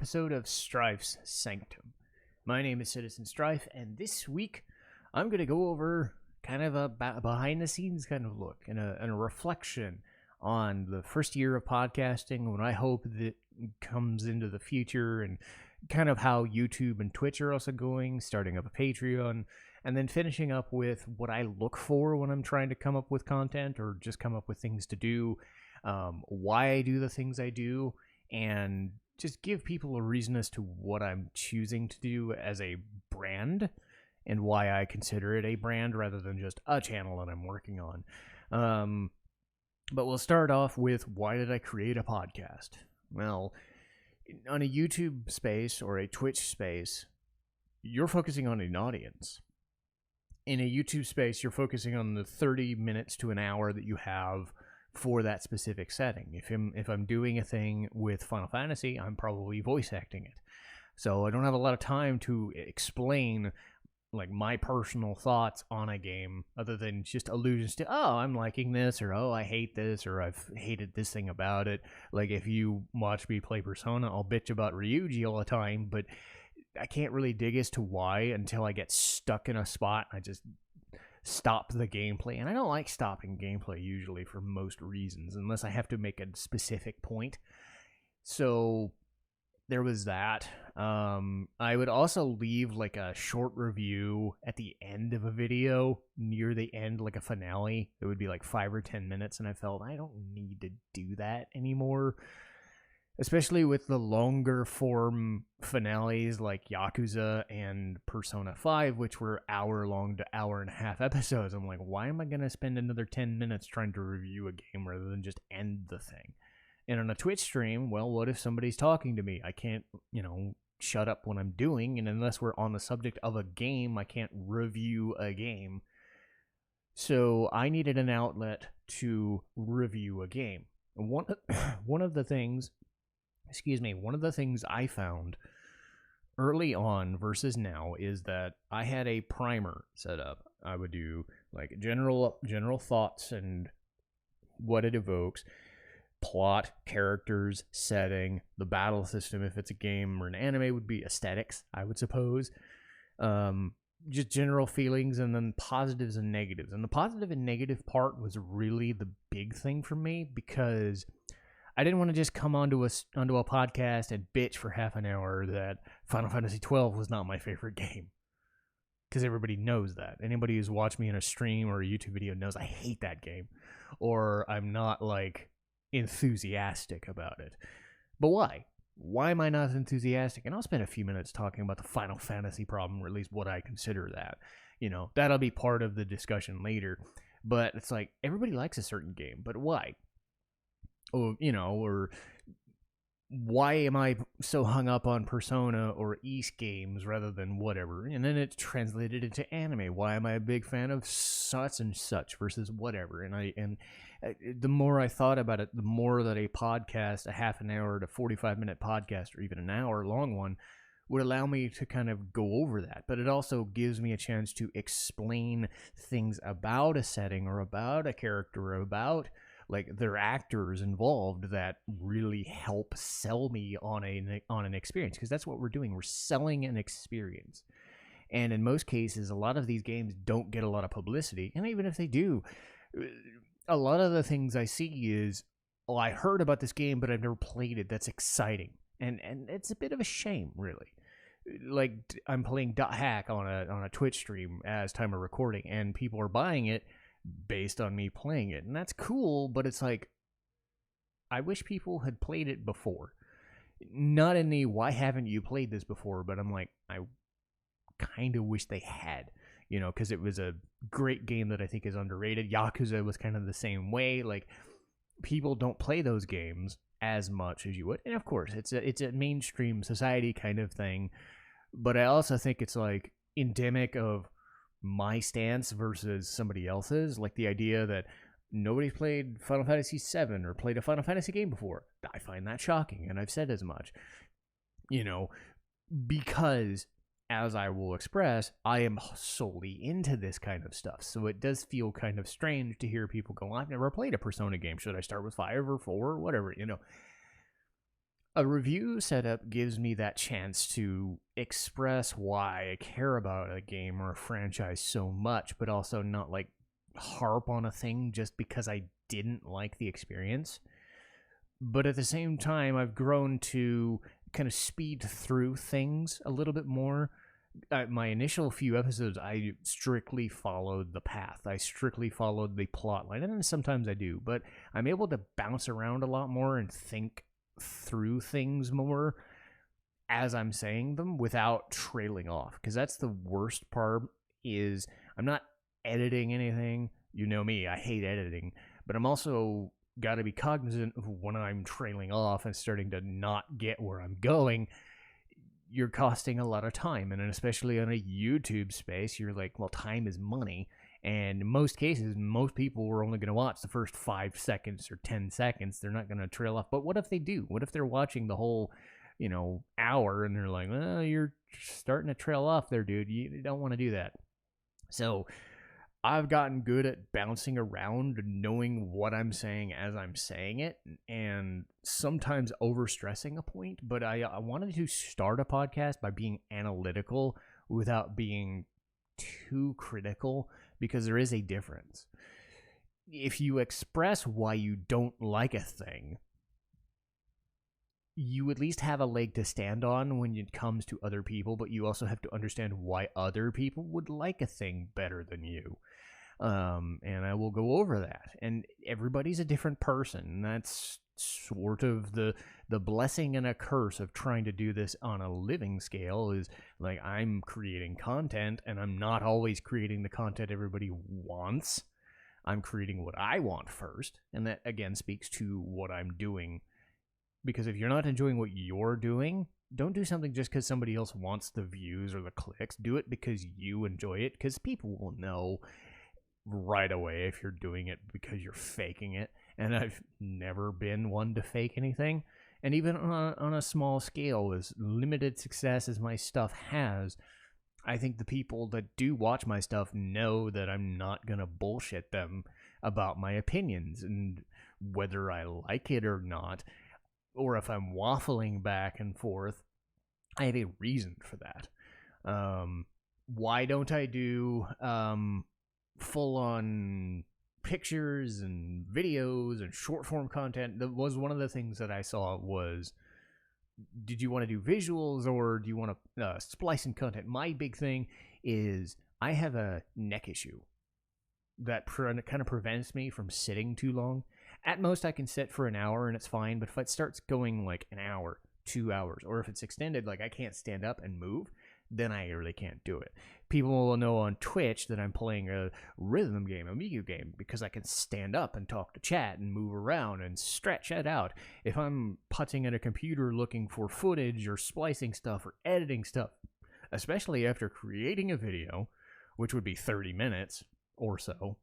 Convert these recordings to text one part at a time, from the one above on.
Episode of Strife's Sanctum. My name is Citizen Strife, and this week I'm going to go over kind of a behind the scenes kind of look and a reflection on the first year of podcasting, what I hope that comes into the future, and kind of how YouTube and Twitch are also going, starting up a Patreon, and then finishing up with what I look for when I'm trying to come up with content or just come up with things to do, why I do the things I do, and just give people a reason as to what I'm choosing to do as a brand and why I consider it a brand rather than just a channel that I'm working on. But we'll start off with, why did I create a podcast? Well, on a YouTube space or a Twitch space, you're focusing on an audience. In a YouTube space, you're focusing on the 30 minutes to an hour that you have for that specific setting. If I'm doing a thing with Final Fantasy, I'm probably voice acting it. So I don't have a lot of time to explain like my personal thoughts on a game other than just allusions to, oh, I'm liking this, or oh, I hate this, or I've hated this thing about it. Like if you watch me play Persona, I'll bitch about Ryuji all the time, but I can't really dig as to why until I get stuck in a spot. I just stop the gameplay, and I don't like stopping gameplay usually for most reasons unless I have to make a specific point. So there was that. I would also leave like a short review at the end of a video, near the end, like a finale. It would be like 5 or 10 minutes, and I felt I don't need to do that anymore, especially with the longer form finales like Yakuza and Persona 5, which were hour-long to hour-and-a-half episodes. I'm like, why am I going to spend another 10 minutes trying to review a game rather than just end the thing? And on a Twitch stream, well, what if somebody's talking to me? I can't, shut up when I'm doing, and unless we're on the subject of a game, I can't review a game. So I needed an outlet to review a game. One of the things I found early on versus now is that I had a primer set up. I would do like general thoughts and what it evokes, plot, characters, setting, the battle system if it's a game or an anime would be aesthetics, I would suppose. Just general feelings, and then positives and negatives. And the positive and negative part was really the big thing for me, because I didn't want to just come onto a podcast and bitch for half an hour that Final Fantasy XII was not my favorite game. Because everybody knows that. Anybody who's watched me in a stream or a YouTube video knows I hate that game. Or I'm not, like, enthusiastic about it. But why? Why am I not enthusiastic? And I'll spend a few minutes talking about the Final Fantasy problem, or at least what I consider that. That'll be part of the discussion later. But it's like, everybody likes a certain game, but why? Or why am I so hung up on Persona or East games rather than whatever? And then it's translated into anime. Why am I a big fan of such and such versus whatever? And the more I thought about it, the more that a podcast, a half an hour to 45-minute podcast, or even an hour long one, would allow me to kind of go over that. But it also gives me a chance to explain things about a setting or about a character or about like their actors involved that really help sell me on an experience, because that's what we're doing. We're selling an experience. And in most cases, a lot of these games don't get a lot of publicity. And even if they do, a lot of the things I see is, oh, I heard about this game, but I've never played it. That's exciting. And it's a bit of a shame, really. Like, I'm playing .hack on a Twitch stream as time of recording, and people are buying it based on me playing it, and that's cool, but it's like, I wish people had played it before. Not in the why haven't you played this before, but I'm like, I kind of wish they had, because it was a great game that I think is underrated. Yakuza was kind of the same way. Like, people don't play those games as much as you would, and of course it's a mainstream society kind of thing, but I also think it's like endemic of my stance versus somebody else's. Like the idea that nobody's played Final Fantasy VII or played a Final Fantasy game before. I find that shocking, and I've said as much. Because, as I will express, I am solely into this kind of stuff. So it does feel kind of strange to hear people go, I've never played a Persona game. Should I start with 5 or 4 or whatever, A review setup gives me that chance to express why I care about a game or a franchise so much, but also not like harp on a thing just because I didn't like the experience. But at the same time, I've grown to kind of speed through things a little bit more. My initial few episodes, I strictly followed the path. I strictly followed the plot line, and then sometimes I do, but I'm able to bounce around a lot more and think through things more as I'm saying them without trailing off, because that's the worst part. Is I'm not editing anything. You know me, I hate editing, but I'm also got to be cognizant of when I'm trailing off and starting to not get where I'm going. You're costing a lot of time, and especially on a YouTube space, you're like, well, time is money. And in most cases, most people are only going to watch the first 5 seconds or 10 seconds. They're not going to trail off. But what if they do? What if they're watching the whole, hour, and they're like, well, you're starting to trail off there, dude. You don't want to do that. So I've gotten good at bouncing around, knowing what I'm saying as I'm saying it, and sometimes overstressing a point. But I wanted to start a podcast by being analytical without being too critical, because there is a difference. If you express why you don't like a thing, you at least have a leg to stand on when it comes to other people, but you also have to understand why other people would like a thing better than you. And I will go over that. And everybody's a different person. That's sort of the blessing and a curse of trying to do this on a living scale. Is like, I'm creating content, and I'm not always creating the content everybody wants. I'm creating what I want first, and that again speaks to what I'm doing. Because if you're not enjoying what you're doing, don't do something just because somebody else wants the views or the clicks. Do it because you enjoy it, because people will know right away if you're doing it because you're faking it. And I've never been one to fake anything. And even on a small scale, as limited success as my stuff has, I think the people that do watch my stuff know that I'm not going to bullshit them about my opinions, and whether I like it or not, or if I'm waffling back and forth, I have a reason for that. Why don't I do full-on pictures and videos and short-form content? That was one of the things that I saw was, did you want to do visuals or do you want to splice in content? My big thing is I have a neck issue that kind of prevents me from sitting too long. At most, I can sit for an hour and it's fine, but if it starts going like an hour, 2 hours, or if it's extended, like I can't stand up and move, then I really can't do it. People will know on Twitch that I'm playing a rhythm game, a Migu game, because I can stand up and talk to chat and move around and stretch it out. If I'm putting at a computer looking for footage or splicing stuff or editing stuff, especially after creating a video, which would be 30 minutes or so,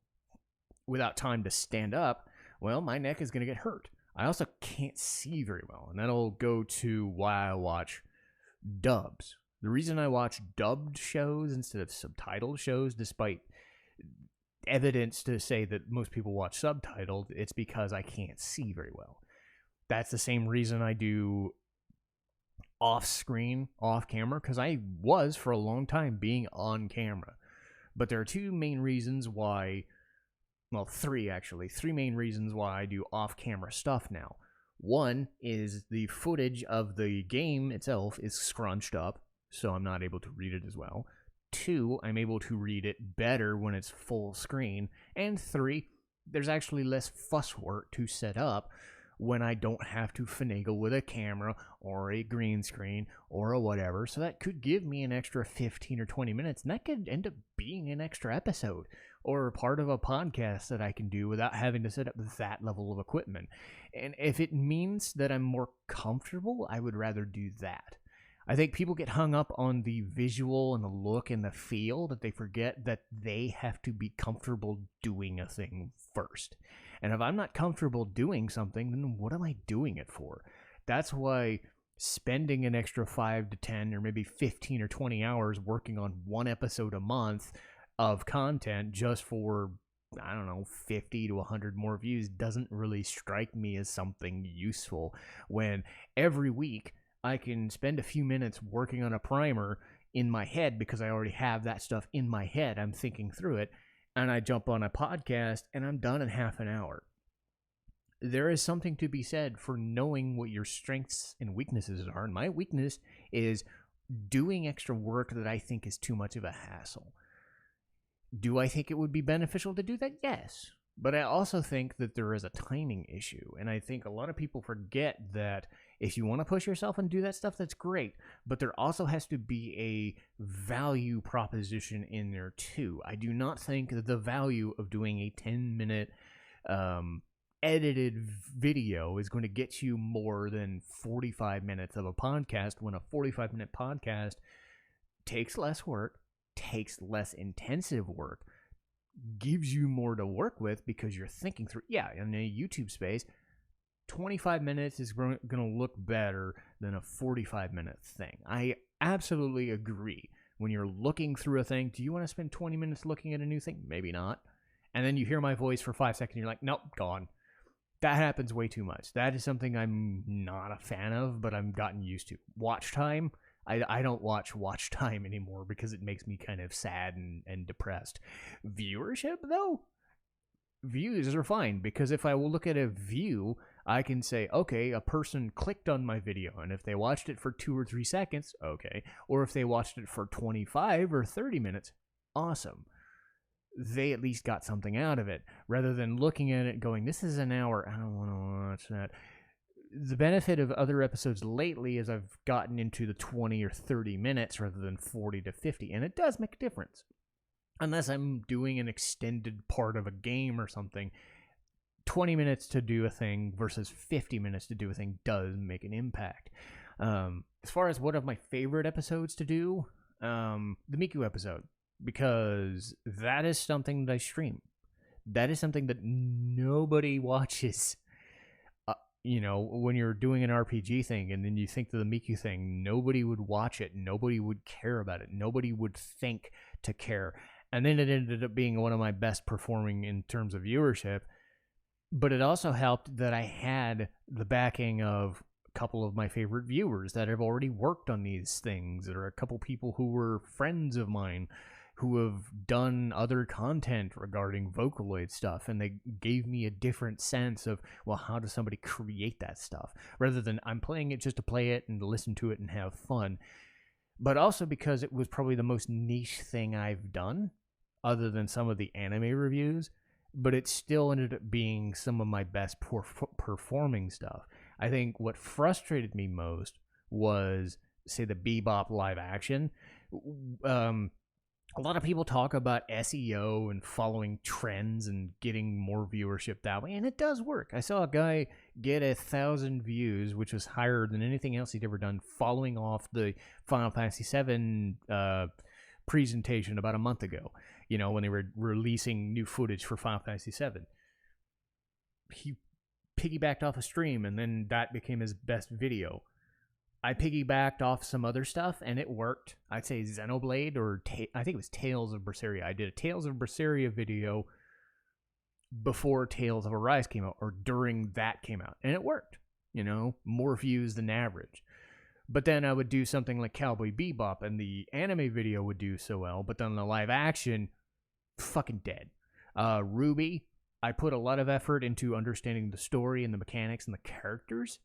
without time to stand up, well, my neck is going to get hurt. I also can't see very well, and that'll go to why I watch dubs. The reason I watch dubbed shows instead of subtitled shows, despite evidence to say that most people watch subtitled, it's because I can't see very well. That's the same reason I do off-screen, off-camera, because I was, for a long time, being on camera. But there are two main reasons why, well, three main reasons why I do off-camera stuff now. One is the footage of the game itself is scrunched up, so I'm not able to read it as well. Two, I'm able to read it better when it's full screen. And three, there's actually less fuss work to set up when I don't have to finagle with a camera or a green screen or a whatever. So that could give me an extra 15 or 20 minutes, and that could end up being an extra episode or part of a podcast that I can do without having to set up that level of equipment. And if it means that I'm more comfortable, I would rather do that. I think people get hung up on the visual and the look and the feel that they forget that they have to be comfortable doing a thing first. And if I'm not comfortable doing something, then what am I doing it for? That's why spending an extra 5 to 10 or maybe 15 or 20 hours working on one episode a month of content just for I don't know, 50 to 100 more views doesn't really strike me as something useful when every week I can spend a few minutes working on a primer in my head because I already have that stuff in my head. I'm thinking through it, and I jump on a podcast and I'm done in half an hour. There is something to be said for knowing what your strengths and weaknesses are. And my weakness is doing extra work that I think is too much of a hassle. Do I think it would be beneficial to do that? Yes. But I also think that there is a timing issue. And I think a lot of people forget that if you want to push yourself and do that stuff, that's great. But there also has to be a value proposition in there too. I do not think that the value of doing a 10-minute edited video is going to get you more than 45 minutes of a podcast, when a 45-minute podcast takes less work, takes less intensive work, gives you more to work with because you're thinking through. Yeah, in a YouTube space, 25 minutes is going to look better than a 45-minute thing. I absolutely agree. When you're looking through a thing, do you want to spend 20 minutes looking at a new thing? Maybe not. And then you hear my voice for 5 seconds, and you're like, nope, gone. That happens way too much. That is something I'm not a fan of, but I've gotten used to. Watch time. I don't watch time anymore because it makes me kind of sad and depressed. Viewership, though? Views are fine, because if I will look at a view, I can say, okay, a person clicked on my video, and if they watched it for 2 or 3 seconds, okay. Or if they watched it for 25 or 30 minutes, awesome. They at least got something out of it, rather than looking at it going, this is an hour, I don't want to watch that. The benefit of other episodes lately is I've gotten into the 20 or 30 minutes rather than 40 to 50, and it does make a difference. Unless I'm doing an extended part of a game or something, 20 minutes to do a thing versus 50 minutes to do a thing does make an impact. As far as one of my favorite episodes to do, the Miku episode. Because that is something that I stream. That is something that nobody watches. When you're doing an RPG thing and then you think of the Miku thing, nobody would watch it. Nobody would care about it. Nobody would think to care. And then it ended up being one of my best performing in terms of viewership. But it also helped that I had the backing of a couple of my favorite viewers that have already worked on these things. There are a couple people who were friends of mine who have done other content regarding Vocaloid stuff, and they gave me a different sense of, well, how does somebody create that stuff? Rather than I'm playing it just to play it and listen to it and have fun. But also because it was probably the most niche thing I've done, other than some of the anime reviews, but it still ended up being some of my best performing stuff. I think what frustrated me most was, say, the Bebop live action. A lot of people talk about SEO and following trends and getting more viewership that way, and it does work. I saw a guy get 1,000 views, which was higher than anything else he'd ever done, following off the Final Fantasy VII presentation about a month ago, when they were releasing new footage for Final Fantasy VII. He piggybacked off a stream, and then that became his best video. I piggybacked off some other stuff, and it worked. I'd say Xenoblade, or I think it was Tales of Berseria. I did a Tales of Berseria video before Tales of Arise came out, or during that came out, and it worked. More views than average. But then I would do something like Cowboy Bebop, and the anime video would do so well, but then the live action, fucking dead. Ruby, I put a lot of effort into understanding the story and the mechanics and the characters.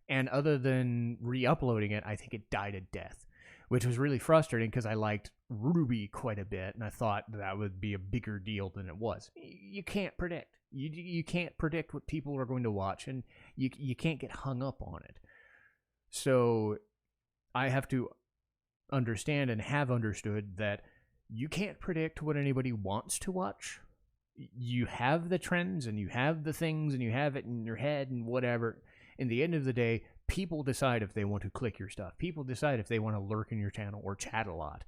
And other than re-uploading it, I think it died a death, which was really frustrating because I liked Ruby quite a bit, and I thought that would be a bigger deal than it was. You can't predict. You can't predict what people are going to watch, and you can't get hung up on it. So I have to understand and have understood that you can't predict what anybody wants to watch. You have the trends, and you have the things, and you have it in your head and whatever. In the end of the day, people decide if they want to click your stuff. People decide if they want to lurk in your channel or chat a lot.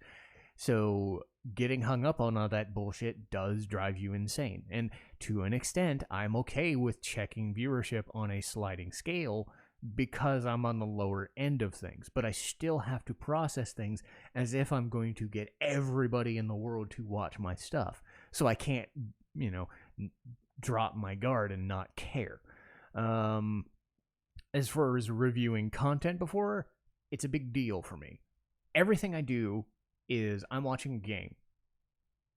So getting hung up on all that bullshit does drive you insane. And to an extent, I'm okay with checking viewership on a sliding scale because I'm on the lower end of things. But I still have to process things as if I'm going to get everybody in the world to watch my stuff. So I can't drop my guard and not care. As far as reviewing content before, it's a big deal for me. Everything I do is I'm watching a game,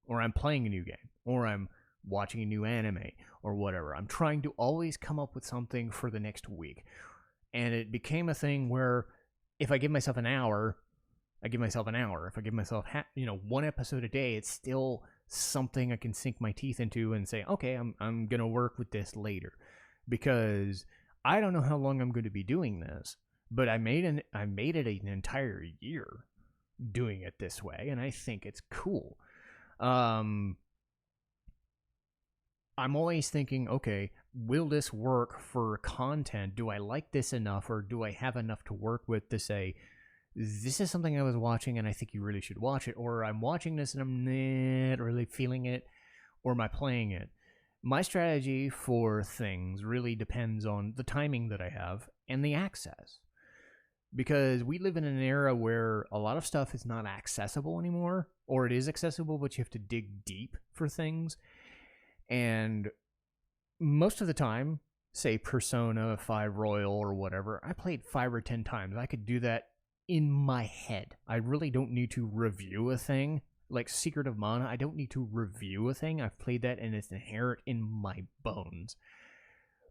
or I'm playing a new game, or I'm watching a new anime, or whatever. I'm trying to always come up with something for the next week. And it became a thing where if I give myself an hour, I give myself an hour. If I give myself, one episode a day, it's still something I can sink my teeth into and say, okay, I'm going to work with this later. Because I don't know how long I'm going to be doing this, but I made it an entire year doing it this way, and I think it's cool. I'm always thinking, okay, will this work for content? Do I like this enough, or do I have enough to work with to say, this is something I was watching and I think you really should watch it, or I'm watching this and I'm not really feeling it, or am I playing it? My strategy for things really depends on the timing that I have and the access. Because we live in an era where a lot of stuff is not accessible anymore, or it is accessible, but you have to dig deep for things. And most of the time, say Persona 5 Royal or whatever, I played 5 or 10 times. I could do that in my head. I really don't need to review a thing. Like Secret of Mana, I don't need to review a thing. I've played that and it's inherent in my bones.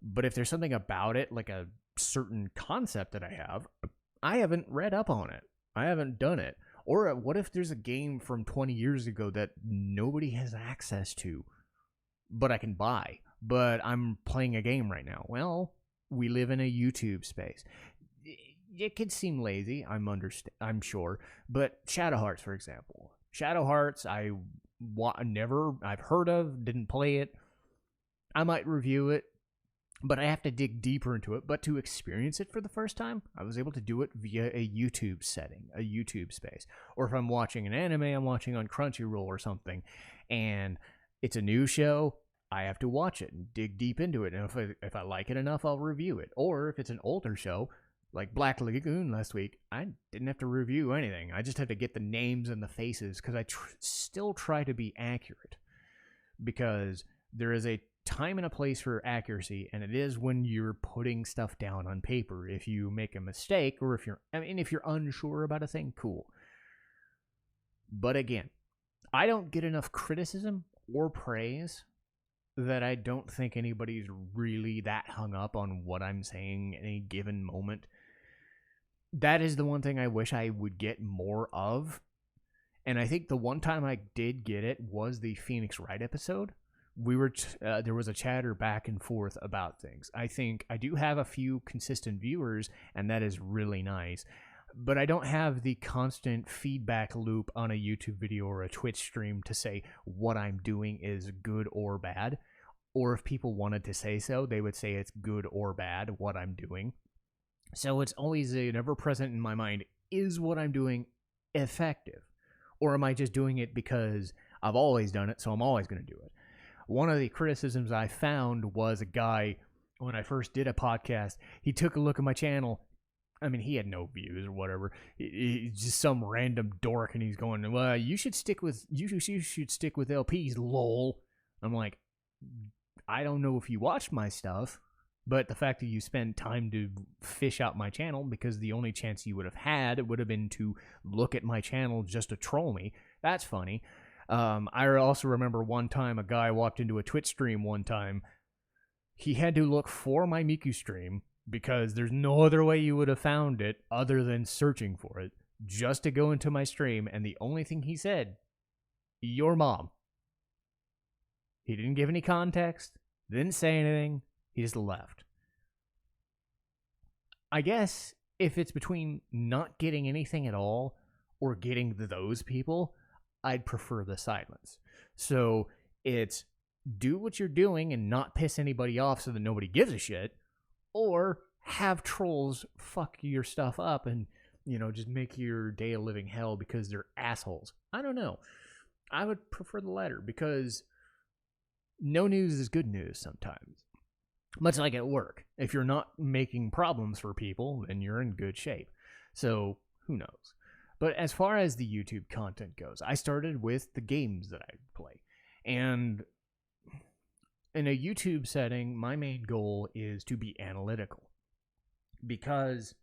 But if there's something about it, like a certain concept that I haven't read up on it. I haven't done it. Or what if there's a game from 20 years ago that nobody has access to, but I can buy? But I'm playing a game right now. Well, we live in a YouTube space. It could seem lazy, I'm sure, but Shadow Hearts, for example. Shadow Hearts, I've heard of, didn't play it. I might review it, but I have to dig deeper into it. But to experience it for the first time, I was able to do it via a YouTube setting, a YouTube space. Or if I'm watching an anime I'm watching on Crunchyroll or something, and it's a new show, I have to watch it and dig deep into it. And if I like it enough, I'll review it. Or if it's an older show, like Black Lagoon last week, I didn't have to review anything. I just had to get the names and the faces, because I still try to be accurate. Because there is a time and a place for accuracy, and it is when you're putting stuff down on paper. If you make a mistake, or if you're unsure about a thing, cool. But again, I don't get enough criticism or praise that I don't think anybody's really that hung up on what I'm saying in a given moment. That is the one thing I wish I would get more of. And I think the one time I did get it was the Phoenix Wright episode. There was a chatter back and forth about things. I think I do have a few consistent viewers, and that is really nice. But I don't have the constant feedback loop on a YouTube video or a Twitch stream to say what I'm doing is good or bad. Or if people wanted to say so, they would say it's good or bad what I'm doing. So it's always an ever-present in my mind, is what I'm doing effective? Or am I just doing it because I've always done it, so I'm always going to do it? One of the criticisms I found was a guy, when I first did a podcast, he took a look at my channel. I mean, he had no views or whatever. He's just some random dork, and he's going, well, you should stick with LPs, lol. I'm like, I don't know if you watched my stuff, but the fact that you spend time to fish out my channel, because the only chance you would have had would have been to look at my channel just to troll me. That's funny. I also remember one time a guy walked into a Twitch stream one time. He had to look for my Miku stream, because there's no other way you would have found it other than searching for it, just to go into my stream, and the only thing he said, your mom. He didn't give any context, didn't say anything, he just left. I guess if it's between not getting anything at all or getting those people, I'd prefer the silence. So it's do what you're doing and not piss anybody off so that nobody gives a shit, or have trolls fuck your stuff up and, just make your day a living hell because they're assholes. I don't know. I would prefer the latter, because no news is good news sometimes. Much like at work. If you're not making problems for people, then you're in good shape. So, who knows? But as far as the YouTube content goes, I started with the games that I play. And in a YouTube setting, my main goal is to be analytical, because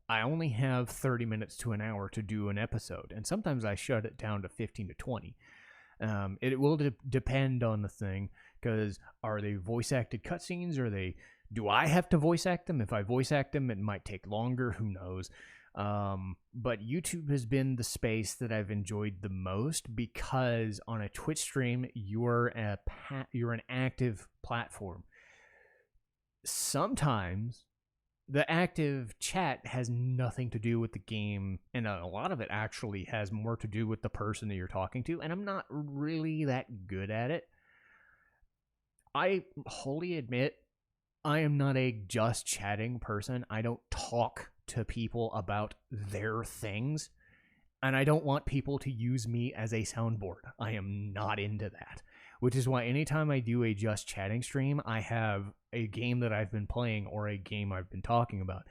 I only have 30 minutes to an hour to do an episode, and sometimes I shut it down to 15 to 20. It will depend on the thing, because are they voice acted cutscenes? Do I have to voice act them? If I voice act them, it might take longer. Who knows? But YouTube has been the space that I've enjoyed the most, because on a Twitch stream, you're an active platform. Sometimes the active chat has nothing to do with the game, and a lot of it actually has more to do with the person that you're talking to, and I'm not really that good at it. I wholly admit I am not a just chatting person. I don't talk to people about their things, and I don't want people to use me as a soundboard. I am not into that, which is why anytime I do a just chatting stream, I have a game that I've been playing or a game I've been talking about.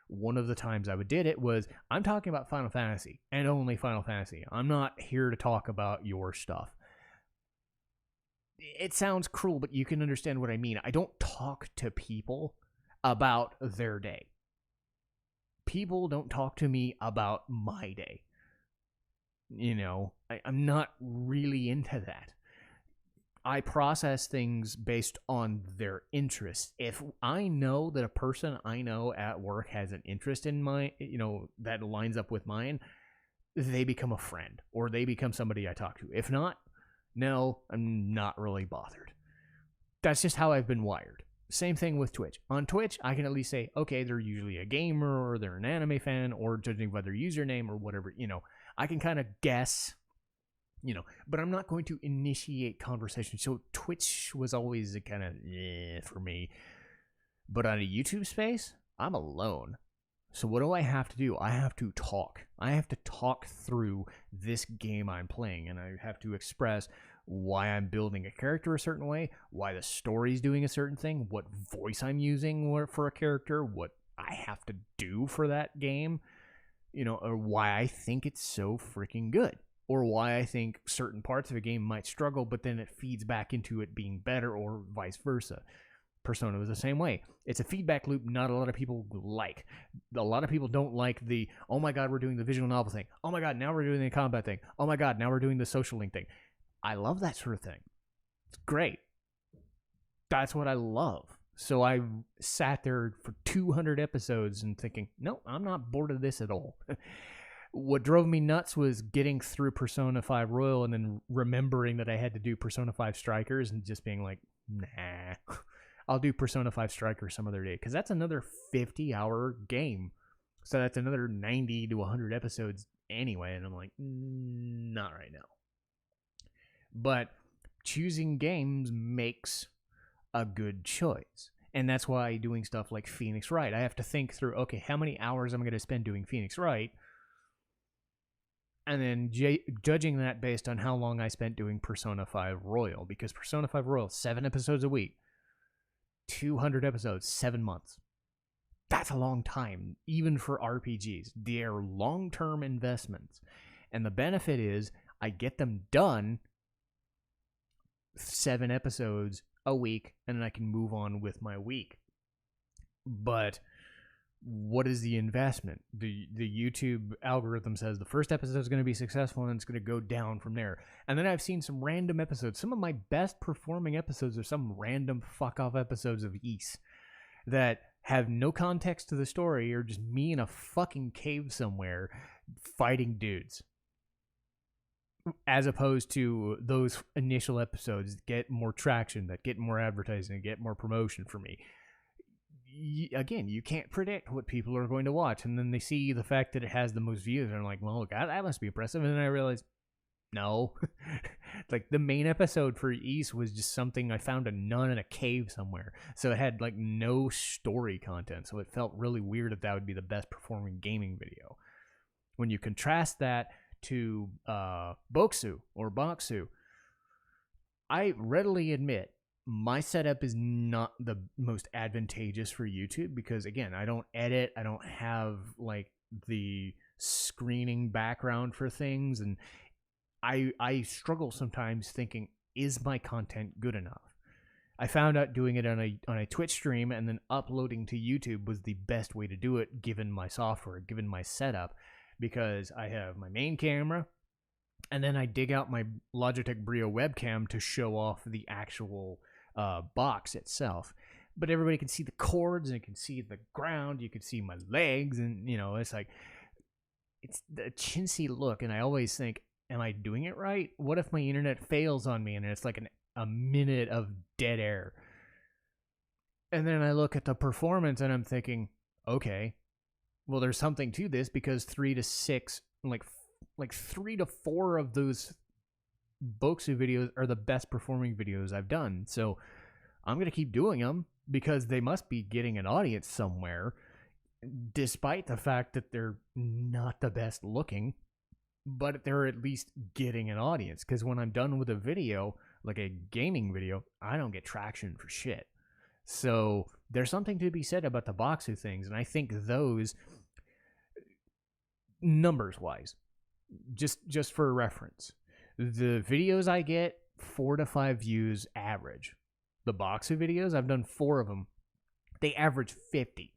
One of the times I did it was, I'm talking about Final Fantasy and only Final Fantasy. I'm not here to talk about your stuff. It sounds cruel, but you can understand what I mean. I don't talk to people about their day. People don't talk to me about my day. You know, I'm not really into that. I process things based on their interests. If I know that a person I know at work has an interest in that lines up with mine, they become a friend, or they become somebody I talk to. If not, no, I'm not really bothered. That's just how I've been wired. Same thing with Twitch. On Twitch, I can at least say, okay, they're usually a gamer, or they're an anime fan, or judging by their username or whatever, I can kind of guess, but I'm not going to initiate conversation. So Twitch was always a kind of for me. But on a YouTube space, I'm alone. So what do I have to do? I have to talk. I have to talk through this game I'm playing, and I have to express why I'm building a character a certain way, why the story's doing a certain thing, what voice I'm using for a character, what I have to do for that game, or why I think it's so freaking good, or why I think certain parts of a game might struggle, but then it feeds back into it being better, or vice versa. Persona was the same way. It's a feedback loop not a lot of people like. A lot of people don't like the, oh my god, we're doing the visual novel thing. Oh my god, now we're doing the combat thing. Oh my god, now we're doing the social link thing. I love that sort of thing. It's great. That's what I love. So I sat there for 200 episodes and thinking, no, I'm not bored of this at all. What drove me nuts was getting through Persona 5 Royal and then remembering that I had to do Persona 5 Strikers and just being like, nah, I'll do Persona 5 Strikers some other day, because that's another 50-hour game. So that's another 90 to 100 episodes anyway, and I'm like, not right now. But choosing games makes a good choice. And that's why doing stuff like Phoenix Wright, I have to think through, okay, how many hours am I going to spend doing Phoenix Wright? And then judging that based on how long I spent doing Persona 5 Royal. Because Persona 5 Royal, 7 episodes a week. 200 episodes, 7 months. That's a long time, even for RPGs. They're long-term investments. And the benefit is I get them done 7 episodes a week, and then I can move on with my week. But what is the investment? The YouTube algorithm says the first episode is going to be successful, and it's going to go down from there. And then I've seen some random episodes. Some of my best performing episodes are some random fuck-off episodes of Ys that have no context to the story, or just me in a fucking cave somewhere fighting dudes. As opposed to those initial episodes that get more traction, that get more advertising, that get more promotion for me. Again, you can't predict what people are going to watch, and then they see the fact that it has the most views, and I'm like, well, God, that must be impressive. And then I realized, no. Like, the main episode for Ys was just something I found a nun in a cave somewhere, so it had like no story content, so it felt really weird that would be the best performing gaming video. When you contrast that to Boxu, I readily admit my setup is not the most advantageous for YouTube, because again, I don't edit, I don't have like the screening background for things, and I struggle sometimes thinking, is my content good enough? I found out doing it on a Twitch stream and then uploading to YouTube was the best way to do it, given my software, given my setup, because I have my main camera, and then I dig out my Logitech Brio webcam to show off the actual box itself. But everybody can see the cords, and you can see the ground, you can see my legs, and it's like, it's the chintzy look, and I always think, am I doing it right? What if my internet fails on me and it's like a minute of dead air? And then I look at the performance and I'm thinking, okay, well, there's something to this, because 3 to 6, like 3 to 4 of those Boxu videos are the best performing videos I've done. So I'm going to keep doing them, because they must be getting an audience somewhere, despite the fact that they're not the best looking, but they're at least getting an audience. Because when I'm done with a video, like a gaming video, I don't get traction for shit. So there's something to be said about the Boxu things, and I think those, numbers-wise, just for reference, the videos I get 4 to 5 views average. The Boxu videos, I've done 4 of them, they average 50.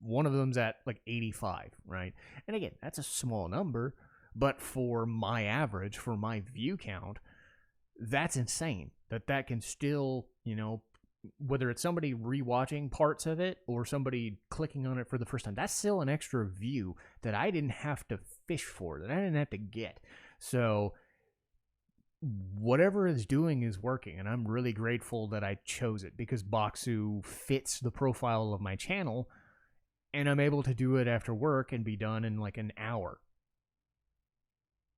One of them's at like 85, right? And again, that's a small number, but for my average, for my view count, that's insane. That can still, whether it's somebody rewatching parts of it or somebody clicking on it for the first time, that's still an extra view that I didn't have to fish for, that I didn't have to get. So whatever it's doing is working, and I'm really grateful that I chose it, because Boxu fits the profile of my channel, and I'm able to do it after work and be done in like an hour.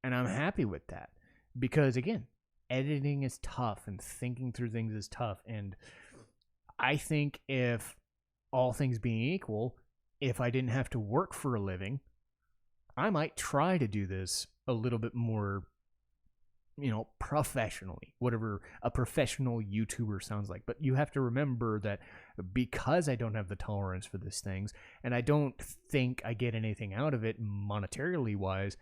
And I'm happy with that, because again, editing is tough and thinking through things is tough. And I think, if all things being equal, if I didn't have to work for a living, I might try to do this a little bit more, professionally, whatever a professional YouTuber sounds like. But you have to remember that because I don't have the tolerance for these things, and I don't think I get anything out of it monetarily wise,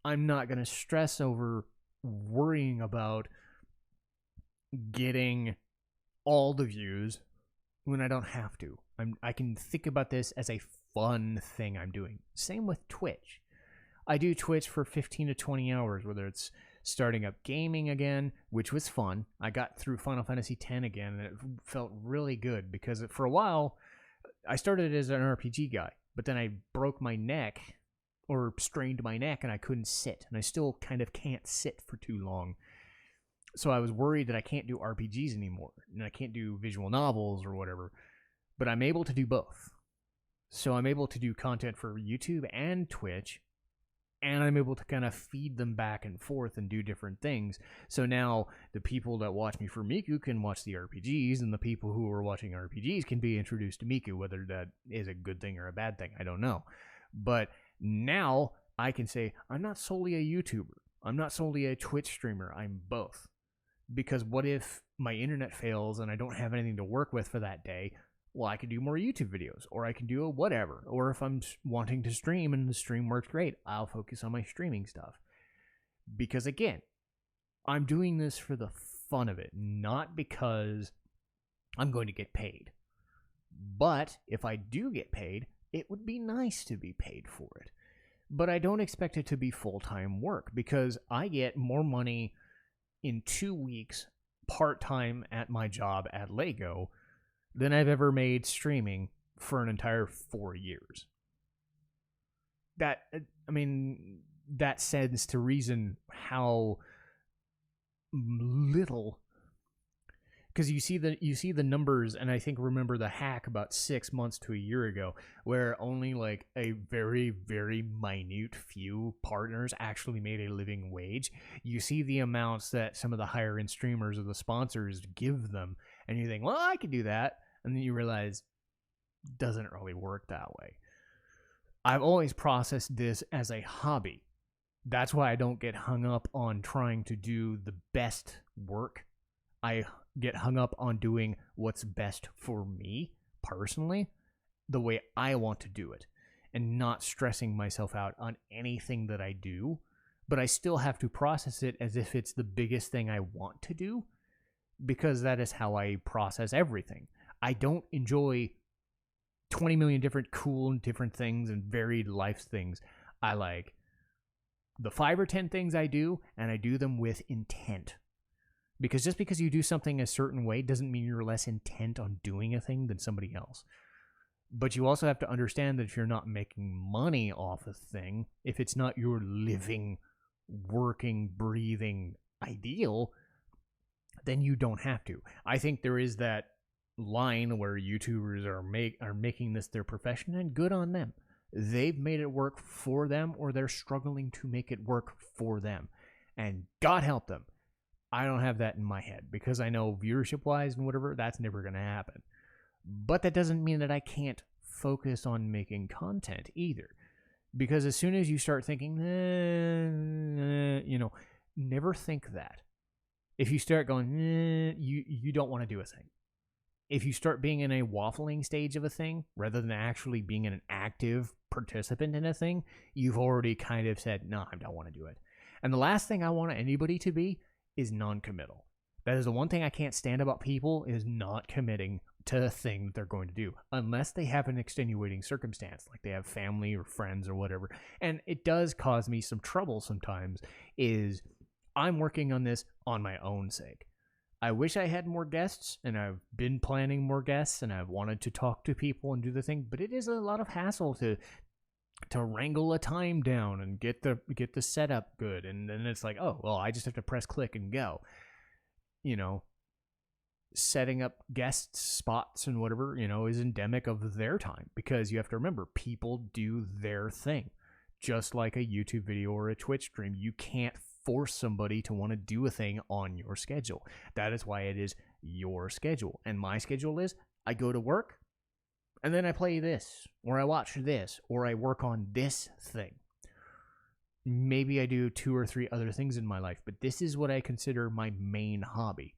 I'm not going to stress over worrying about getting all the views when I don't have to. I can think about this as a fun thing I'm doing. Same with Twitch. I do Twitch for 15 to 20 hours, whether it's starting up gaming again, which was fun. I got through Final Fantasy X again, and it felt really good, because for a while, I started as an RPG guy, but then I broke my neck, or strained my neck, and I couldn't sit, and I still kind of can't sit for too long. So I was worried that I can't do RPGs anymore, and I can't do visual novels or whatever, but I'm able to do both. So I'm able to do content for YouTube and Twitch, and I'm able to kind of feed them back and forth and do different things. So now the people that watch me for Miku can watch the RPGs, and the people who are watching RPGs can be introduced to Miku. Whether that is a good thing or a bad thing, I don't know. But now I can say, I'm not solely a YouTuber. I'm not solely a Twitch streamer. I'm both. Because what if my internet fails and I don't have anything to work with for that day? Well, I can do more YouTube videos, or I can do a whatever. Or if I'm wanting to stream and the stream works great, I'll focus on my streaming stuff. Because again, I'm doing this for the fun of it, not because I'm going to get paid. But if I do get paid, it would be nice to be paid for it. But I don't expect it to be full-time work, because I get more money in 2 weeks part-time at my job at Lego than I've ever made streaming for an entire 4 years. That stands to reason how little, because you see the numbers, and I think remember the hack about 6 months to a year ago, where only like a very, very minute few partners actually made a living wage. You see the amounts that some of the higher end streamers or the sponsors give them, and you think, well, I could do that, and then you realize it doesn't really work that way. I've always processed this as a hobby. That's why I don't get hung up on trying to do the best work. I get hung up on doing what's best for me personally, the way I want to do it, and not stressing myself out on anything that I do. But I still have to process it as if it's the biggest thing I want to do, because that is how I process everything. I don't enjoy 20 million different cool and different things and varied life things. I like the 5 or 10 things I do, and I do them with intent. Because just because you do something a certain way doesn't mean you're less intent on doing a thing than somebody else. But you also have to understand that if you're not making money off a thing, if it's not your living, working, breathing ideal, then you don't have to. I think there is that line where YouTubers are making this their profession, and good on them. They've made it work for them, or they're struggling to make it work for them. And God help them. I don't have that in my head, because I know viewership-wise and whatever, that's never going to happen. But that doesn't mean that I can't focus on making content either. Because as soon as you start thinking, never think that. If you start going, you don't want to do a thing. If you start being in a waffling stage of a thing, rather than actually being an active participant in a thing, you've already kind of said, no, I don't want to do it. And the last thing I want anybody to be is non-committal. That is the one thing I can't stand about people, is not committing to a thing that they're going to do, unless they have an extenuating circumstance, like they have family or friends or whatever. And it does cause me some trouble sometimes, is I'm working on this on my own sake. I wish I had more guests, and I've been planning more guests, and I've wanted to talk to people and do the thing, but it is a lot of hassle to wrangle a time down and get the setup good, and then it's like, oh, well, I just have to press click and go. Setting up guest spots and whatever, is endemic of their time, because you have to remember, people do their thing. Just like a YouTube video or a Twitch stream, you can't force somebody to want to do a thing on your schedule. That is why it is your schedule. And my schedule is, I go to work, and then I play this, or I watch this, or I work on this thing. Maybe I do 2 or 3 other things in my life, but this is what I consider my main hobby.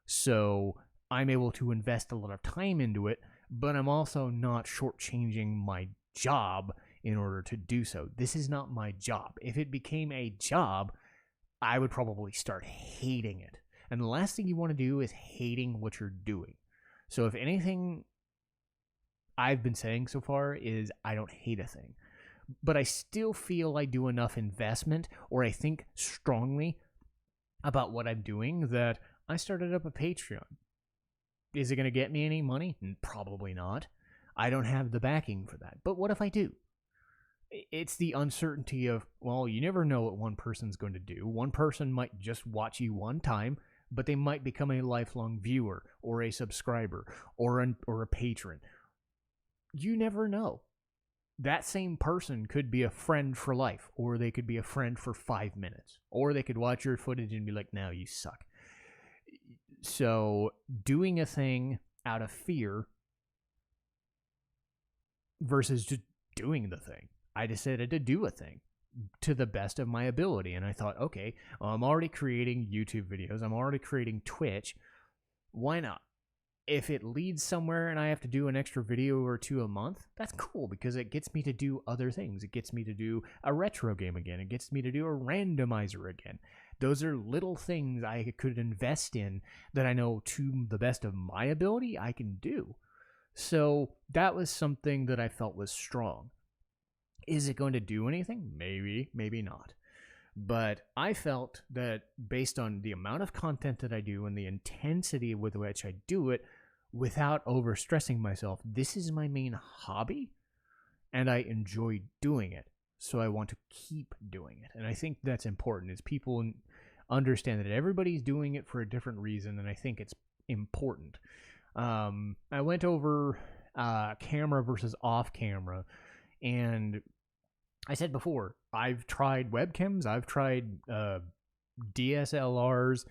So I'm able to invest a lot of time into it, but I'm also not shortchanging my job in order to do so. This is not my job. If it became a job, I would probably start hating it. And the last thing you want to do is hating what you're doing. So if anything I've been saying so far is I don't hate a thing. But I still feel I do enough investment, or I think strongly about what I'm doing, that I started up a Patreon. Is it going to get me any money? Probably not. I don't have the backing for that. But what if I do? It's the uncertainty of, well, you never know what one person's going to do. One person might just watch you one time, but they might become a lifelong viewer, or a subscriber, or a patron. You never know. That same person could be a friend for life, or they could be a friend for 5 minutes, or they could watch your footage and be like, no, you suck. So doing a thing out of fear versus just doing the thing. I decided to do a thing to the best of my ability. And I thought, okay, I'm already creating YouTube videos. I'm already creating Twitch. Why not? If it leads somewhere and I have to do an extra video or 2 a month, that's cool, because it gets me to do other things. It gets me to do a retro game again. It gets me to do a randomizer again. Those are little things I could invest in that I know, to the best of my ability, I can do. So that was something that I felt was strong. Is it going to do anything? Maybe, maybe not. But I felt that based on the amount of content that I do and the intensity with which I do it, without overstressing myself, this is my main hobby, and I enjoy doing it. So I want to keep doing it. And I think that's important, is people understand that everybody's doing it for a different reason, and I think it's important. I went over camera versus off camera, and I said before, I've tried webcams, I've tried DSLRs,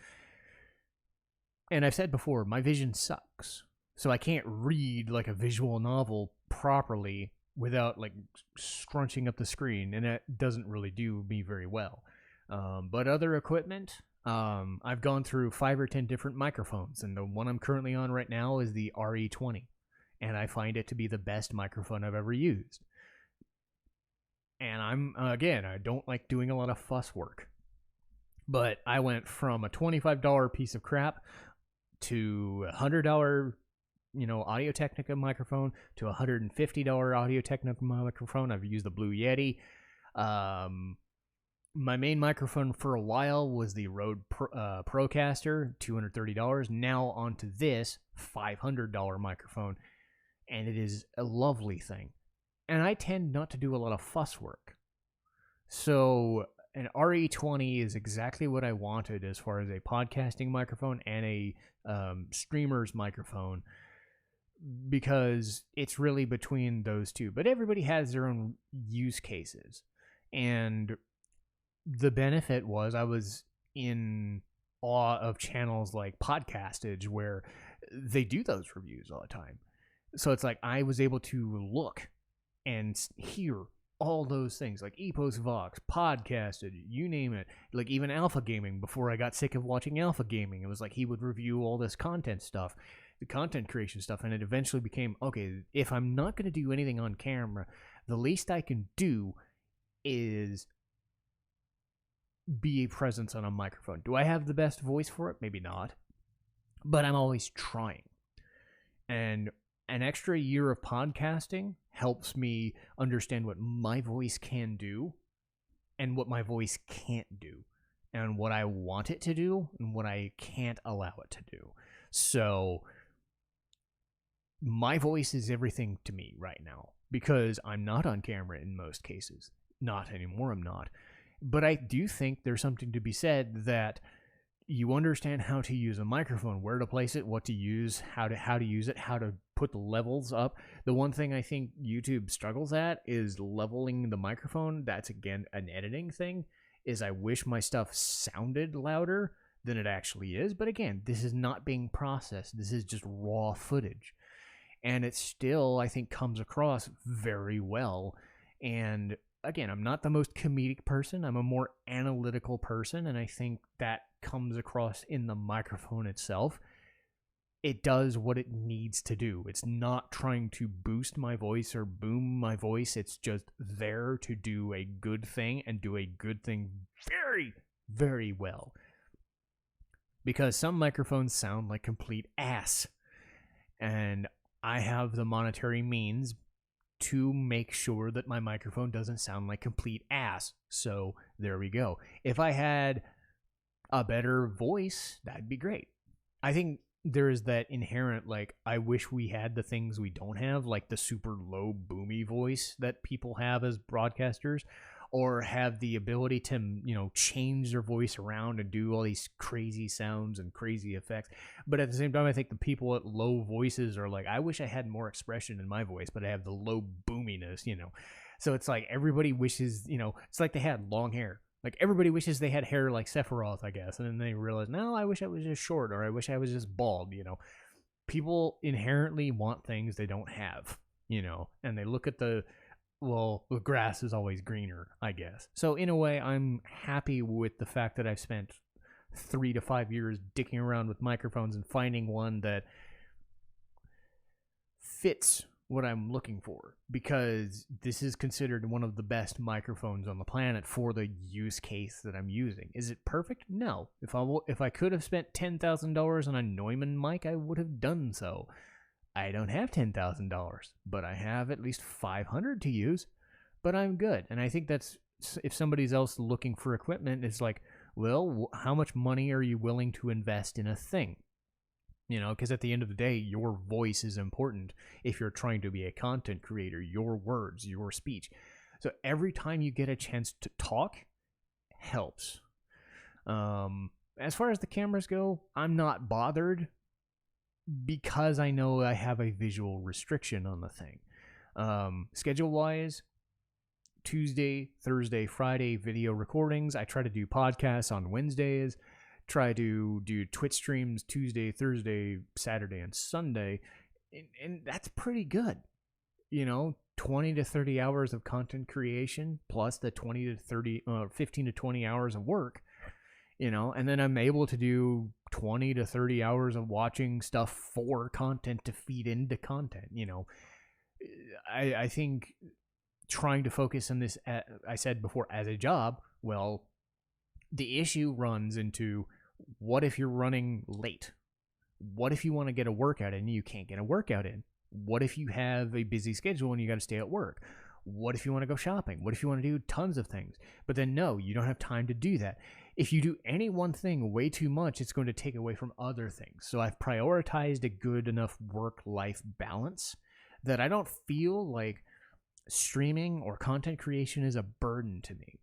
and I've said before, my vision sucks. So I can't read like a visual novel properly without like scrunching up the screen, and that doesn't really do me very well. But other equipment, I've gone through 5 or 10 different microphones, and the one I'm currently on right now is the RE20, and I find it to be the best microphone I've ever used. And I don't like doing a lot of fuss work. But I went from a $25 piece of crap to $100, Audio-Technica microphone to $150 Audio-Technica microphone. I've used the Blue Yeti. My main microphone for a while was the Rode Procaster, $230. Now onto this $500 microphone, and it is a lovely thing. And I tend not to do a lot of fuss work. So an RE20 is exactly what I wanted as far as a podcasting microphone and a streamer's microphone, because it's really between those two. But everybody has their own use cases. And the benefit was I was in awe of channels like Podcastage where they do those reviews all the time. So it's like I was able to look and hear all those things like Epos Vox, Podcasted, you name it. Like even Alpha Gaming, before I got sick of watching Alpha Gaming, it was like he would review all this content stuff, the content creation stuff, and it eventually became, okay, if I'm not going to do anything on camera, the least I can do is be a presence on a microphone. Do I have the best voice for it? Maybe not. But I'm always trying. And an extra year of podcasting helps me understand what my voice can do and what my voice can't do, and what I want it to do and what I can't allow it to do. So my voice is everything to me right now because I'm not on camera in most cases. Not anymore, I'm not. But I do think there's something to be said that you understand how to use a microphone, where to place it, what to use, how to use it, how to put the levels up. The one thing I think YouTube struggles at is leveling the microphone. That's, again, an editing thing, is I wish my stuff sounded louder than it actually is. But again, this is not being processed. This is just raw footage. And it still, I think, comes across very well. And again, I'm not the most comedic person. I'm a more analytical person, and I think that comes across in the microphone itself. It does what it needs to do. It's not trying to boost my voice or boom my voice. It's just there to do a good thing and do a good thing very, very well. Because some microphones sound like complete ass. And I have the monetary means to make sure that my microphone doesn't sound like complete ass. So there we go. If I had a better voice, that'd be great. I think there is that inherent, like, I wish we had the things we don't have, like the super low boomy voice that people have as broadcasters, or have the ability to, change their voice around and do all these crazy sounds and crazy effects. But at the same time, I think the people at low voices are like, I wish I had more expression in my voice, but I have the low boominess, So it's like everybody wishes, it's like they had long hair. Like everybody wishes they had hair like Sephiroth, I guess. And then they realize, no, I wish I was just short, or I wish I was just bald, People inherently want things they don't have, and they look at the grass is always greener, I guess. So in a way, I'm happy with the fact that I've spent 3 to 5 years dicking around with microphones and finding one that fits what I'm looking for, because this is considered one of the best microphones on the planet for the use case that I'm using. Is it perfect? No. If I could have spent $10,000 on a Neumann mic, I would have done so. I don't have $10,000, but I have at least $500 to use, but I'm good. And I think that's, if somebody's else looking for equipment, it's like, well, how much money are you willing to invest in a thing? Because at the end of the day, your voice is important if you're trying to be a content creator, your words, your speech. So every time you get a chance to talk helps. As far as the cameras go, I'm not bothered, because I know I have a visual restriction on the thing. Schedule-wise, Tuesday, Thursday, Friday video recordings. I try to do podcasts on Wednesdays. Try to do Twitch streams Tuesday, Thursday, Saturday, and Sunday. And that's pretty good. 20 to 30 hours of content creation plus the 15 to 20 hours of work. And then I'm able to do 20 to 30 hours of watching stuff for content to feed into content. I think trying to focus on this, I said before, as a job, well, the issue runs into, what if you're running late? What if you want to get a workout in and you can't get a workout in? What if you have a busy schedule and you got to stay at work? What if you want to go shopping? What if you want to do tons of things? But then no, you don't have time to do that. If you do any one thing way too much, it's going to take away from other things. So I've prioritized a good enough work-life balance that I don't feel like streaming or content creation is a burden to me.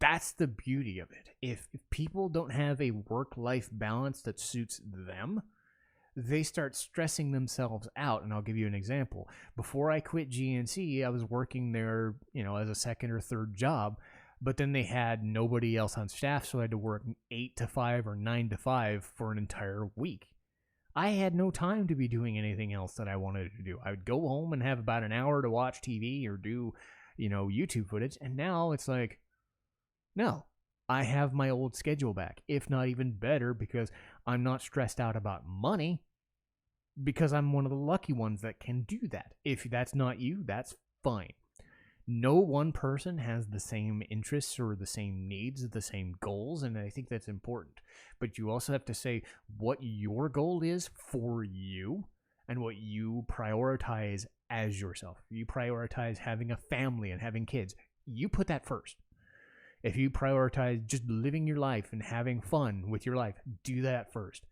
That's the beauty of it. If people don't have a work-life balance that suits them, they start stressing themselves out. And I'll give you an example. Before I quit GNC, I was working there, as a second or third job, but then they had nobody else on staff, so I had to work 8 to 5 or 9 to 5 for an entire week. I had no time to be doing anything else that I wanted to do. I would go home and have about an hour to watch TV or do, YouTube footage. And now it's like, no, I have my old schedule back, if not even better, because I'm not stressed out about money, because I'm one of the lucky ones that can do that. If that's not you, that's fine. No one person has the same interests or the same needs, the same goals, and I think that's important. But you also have to say what your goal is for you and what you prioritize as yourself. If you prioritize having a family and having kids, you put that first. If you prioritize just living your life and having fun with your life, do that first.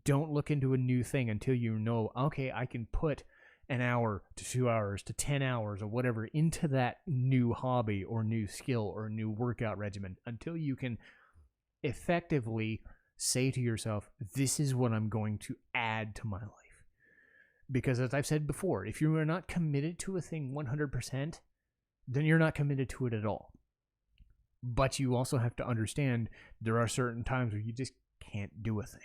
Don't look into a new thing until you know, okay, I can put an hour to 2 hours to 10 hours or whatever into that new hobby or new skill or new workout regimen, until you can effectively say to yourself, this is what I'm going to add to my life. Because as I've said before, if you are not committed to a thing 100%, then you're not committed to it at all. But you also have to understand there are certain times where you just can't do a thing.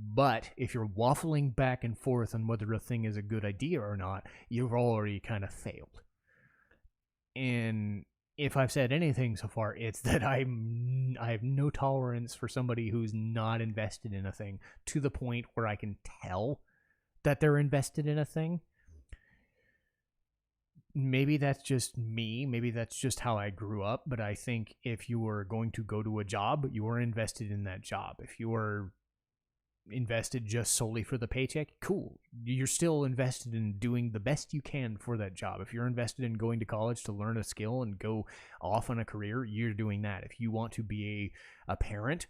But if you're waffling back and forth on whether a thing is a good idea or not, you've already kind of failed. And if I've said anything so far, it's that I have no tolerance for somebody who's not invested in a thing to the point where I can tell that they're invested in a thing. Maybe that's just me. Maybe that's just how I grew up. But I think if you are going to go to a job, you are invested in that job. If you are invested just solely for the paycheck, cool. You're still invested in doing the best you can for that job. If you're invested in going to college to learn a skill and go off on a career, you're doing that. If you want to be a parent,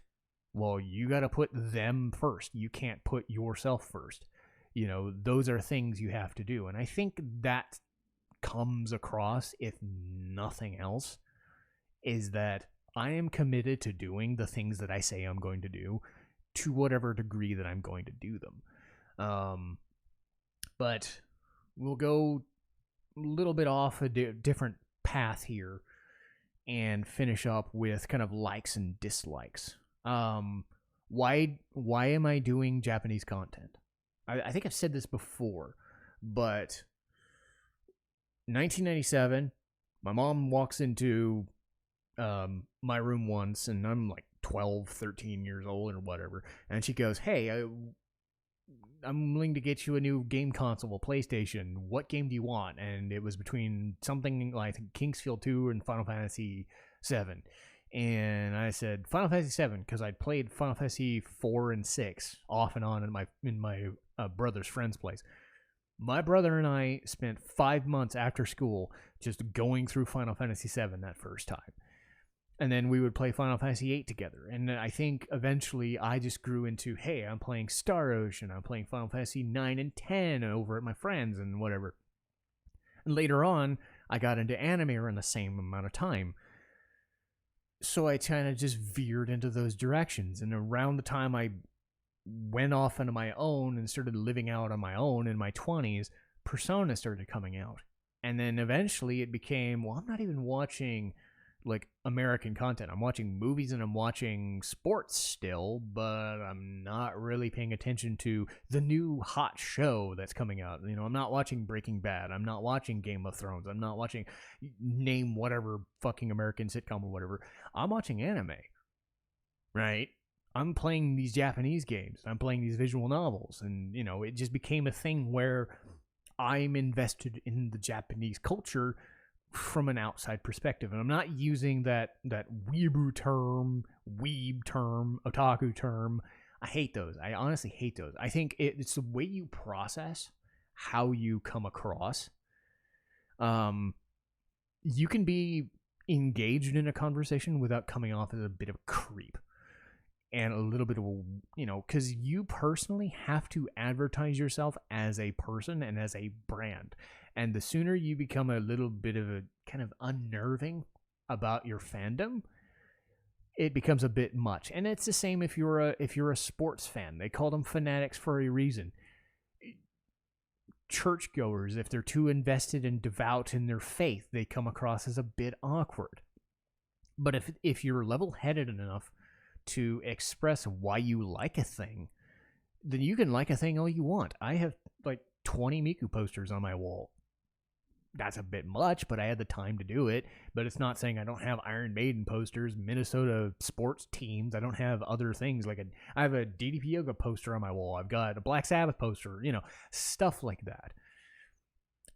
well, you got to put them first. You can't put yourself first. Those are things you have to do. And I think that comes across, if nothing else, is that I am committed to doing the things that I say I'm going to do, to whatever degree that I'm going to do them. But we'll go a little bit off a different path here and finish up with kind of likes and dislikes. Why am I doing Japanese content? I think I've said this before, but 1997, my mom walks into my room once, and I'm like 12, 13 years old or whatever, and she goes, hey, I'm willing to get you a new game console, a PlayStation. What game do you want? And it was between something like Kingsfield 2 and Final Fantasy 7. And I said Final Fantasy 7 because I'd played Final Fantasy 4 and 6 off and on in my brother's friend's place. My brother and I spent 5 months after school just going through Final Fantasy 7 that first time. And then we would play Final Fantasy 8 together. And I think eventually I just grew into, hey, I'm playing Star Ocean. I'm playing Final Fantasy 9 and 10 over at my friends and whatever. And later on, I got into anime around the same amount of time. So I kind of just veered into those directions. And around the time I went off into my own and started living out on my own in my 20s, Persona started coming out. And then eventually it became, well, I'm not even watching like American content. I'm watching movies and I'm watching sports still, but I'm not really paying attention to the new hot show that's coming out. I'm not watching Breaking Bad. I'm not watching Game of Thrones. I'm not watching name whatever fucking American sitcom or whatever. I'm watching anime, right? I'm playing these Japanese games. I'm playing these visual novels. And, it just became a thing where I'm invested in the Japanese culture from an outside perspective. And I'm not using that weeaboo term, weeb term, otaku term. I hate those. I honestly hate those. I think it's the way you process how you come across. You can be engaged in a conversation without coming off as a bit of a creep and a little bit of a, because you personally have to advertise yourself as a person and as a brand. And the sooner you become a little bit of a kind of unnerving about your fandom, it becomes a bit much. And it's the same if you're a sports fan. They call them fanatics for a reason. Churchgoers, if they're too invested and devout in their faith, they come across as a bit awkward. But if you're level-headed enough to express why you like a thing, then you can like a thing all you want. I have like 20 Miku posters on my wall. That's a bit much, but I had the time to do it. But it's not saying I don't have Iron Maiden posters, Minnesota sports teams. I don't have other things. I have a DDP Yoga poster on my wall. I've got a Black Sabbath poster, stuff like that.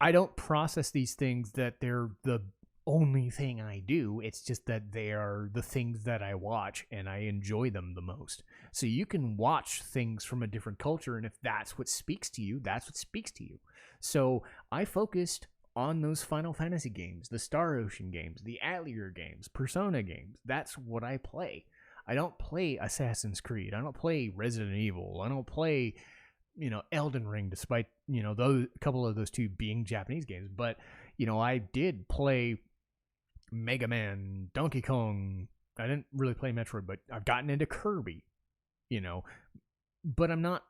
I don't process these things that they're the only thing I do. It's just that they are the things that I watch and I enjoy them the most. So you can watch things from a different culture, and if that's what speaks to you, that's what speaks to you. So I focused on those Final Fantasy games, the Star Ocean games, the Atelier games, Persona games. That's what I play. I don't play Assassin's Creed. I don't play Resident Evil. I don't play, Elden Ring, despite, those a couple of those two being Japanese games. But, I did play Mega Man, Donkey Kong. I didn't really play Metroid, but I've gotten into Kirby, But I'm not.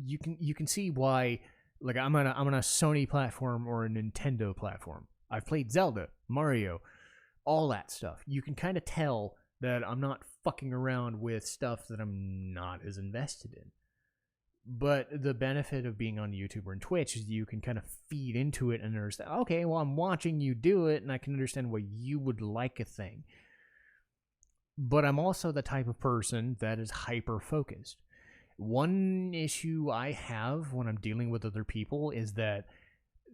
You can see why. Like, I'm on a Sony platform or a Nintendo platform. I've played Zelda, Mario, all that stuff. You can kind of tell that I'm not fucking around with stuff that I'm not as invested in. But the benefit of being on YouTube or Twitch is you can kind of feed into it and understand, okay, well, I'm watching you do it, and I can understand why you would like a thing. But I'm also the type of person that is hyper-focused. One issue I have when I'm dealing with other people is that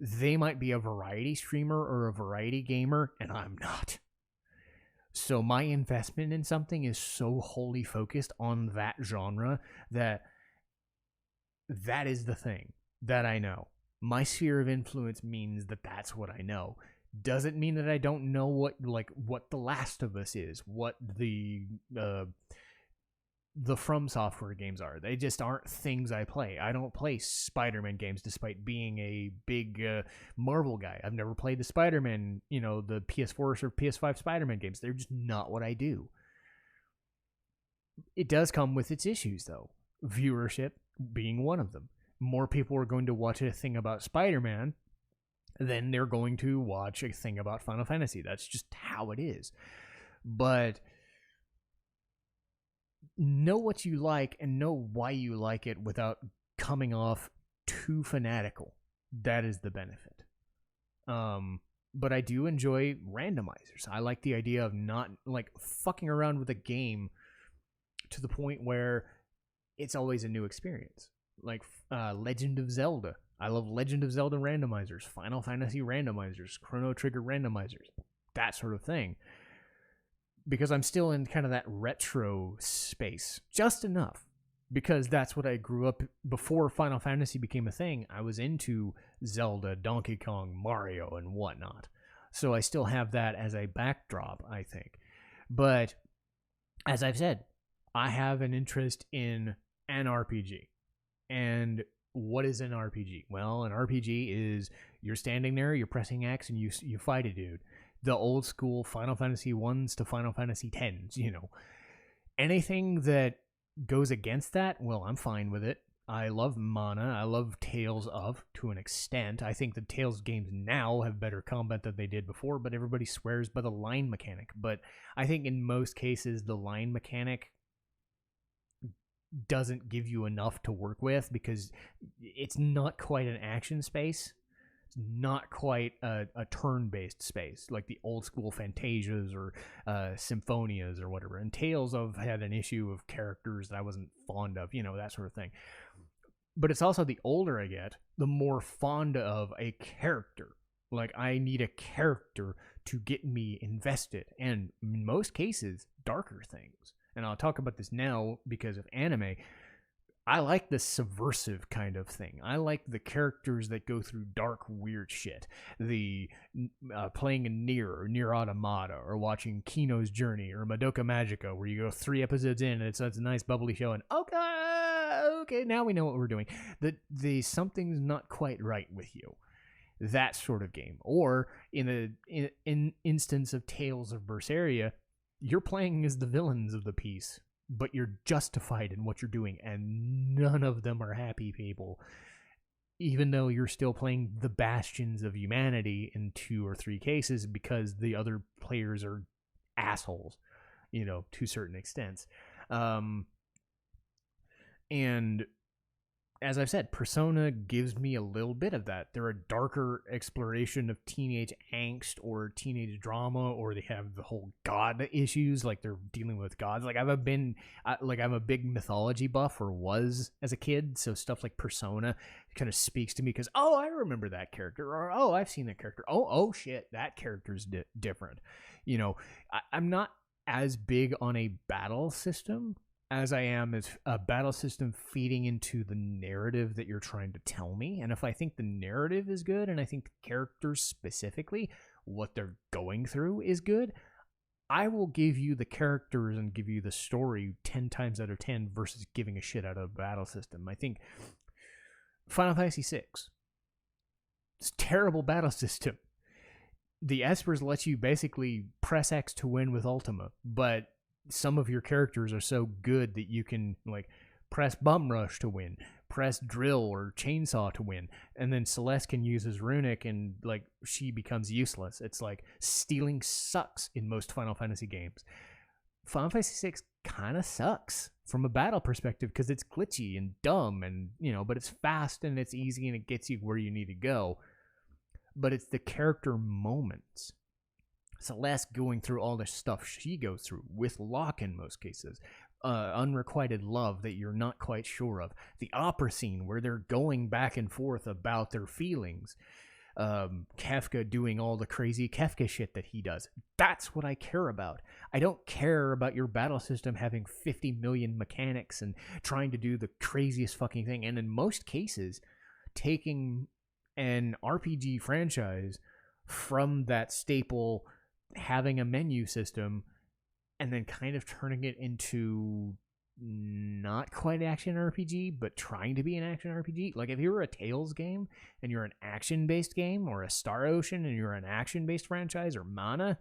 they might be a variety streamer or a variety gamer, and I'm not. So my investment in something is so wholly focused on that genre that is the thing that I know. My sphere of influence means that that's what I know. Doesn't mean that I don't know what The Last of Us is, what the From Software games are. They just aren't things I play. I don't play Spider-Man games despite being a big Marvel guy. I've never played the Spider-Man, the PS4 or PS5 Spider-Man games. They're just not what I do. It does come with its issues, though. Viewership being one of them. More people are going to watch a thing about Spider-Man than they're going to watch a thing about Final Fantasy. That's just how it is. But know what you like and know why you like it without coming off too fanatical. That is the benefit. But I do enjoy randomizers. I like the idea of not fucking around with a game to the point where it's always a new experience. Like Legend of Zelda. I love Legend of Zelda randomizers, Final Fantasy randomizers, Chrono Trigger randomizers, that sort of thing. Because I'm still in kind of that retro space, just enough. Because that's what I grew up before Final Fantasy became a thing. I was into Zelda, Donkey Kong, Mario, and whatnot. So I still have that as a backdrop, I think. But as I've said, I have an interest in an RPG. And what is an RPG? Well, an RPG is you're standing there, you're pressing X, and you fight a dude. The old school Final Fantasy 1s to Final Fantasy 10s, Anything that goes against that, well, I'm fine with it. I love Mana. I love Tales of, to an extent. I think the Tales games now have better combat than they did before, but everybody swears by the line mechanic. But I think in most cases, the line mechanic doesn't give you enough to work with because it's not quite an action space. It's not quite a turn-based space like the old school Fantasias or Symphonias or whatever. And Tales of had an issue of characters that I wasn't fond of, that sort of thing. But it's also the older I get, the more fond of a character. Like, I need a character to get me invested. And in most cases, darker things. And I'll talk about this now because of anime. I like the subversive kind of thing. I like the characters that go through dark, weird shit. The playing a Nier Automata, or watching Kino's Journey, or Madoka Magica, where you go 3 episodes in and it's a nice bubbly show, and okay, now we know what we're doing. The something's not quite right with you. That sort of game. Or in an instance of Tales of Berseria, you're playing as the villains of the piece, but you're justified in what you're doing, and none of them are happy people, even though you're still playing the bastions of humanity in 2 or 3 cases, because the other players are assholes, to certain extents. And as I've said, Persona gives me a little bit of that. They're a darker exploration of teenage angst or teenage drama, or they have the whole god issues, like they're dealing with gods. Like I'm a big mythology buff, or was as a kid, so stuff like Persona kind of speaks to me because, oh, I remember that character, or oh, I've seen that character. Oh shit, that character's different. I'm not as big on a battle system as I am as a battle system feeding into the narrative that you're trying to tell me. And if I think the narrative is good, and I think the characters specifically, what they're going through is good, I will give you the characters and give you the story 10 times out of 10 versus giving a shit out of a battle system. I think Final Fantasy VI, it's a terrible battle system. The Espers let you basically press X to win with Ultima, but some of your characters are so good that you can press Bum Rush to win, press Drill or Chainsaw to win, and then Celeste can use his runic and she becomes useless. It's like stealing sucks in most Final Fantasy games. Final Fantasy VI kind of sucks from a battle perspective because it's glitchy and dumb, and but it's fast and it's easy and it gets you where you need to go. But it's the character moments. Celeste going through all the stuff she goes through, with Locke in most cases, unrequited love that you're not quite sure of, the opera scene where they're going back and forth about their feelings, Kefka doing all the crazy Kefka shit that he does. That's what I care about. I don't care about your battle system having 50 million mechanics and trying to do the craziest fucking thing, and in most cases taking an RPG franchise from that staple having a menu system and then kind of turning it into not quite action RPG, but trying to be an action RPG. Like if you were a Tales game and you're an action-based game, or a Star Ocean and you're an action-based franchise, or Mana,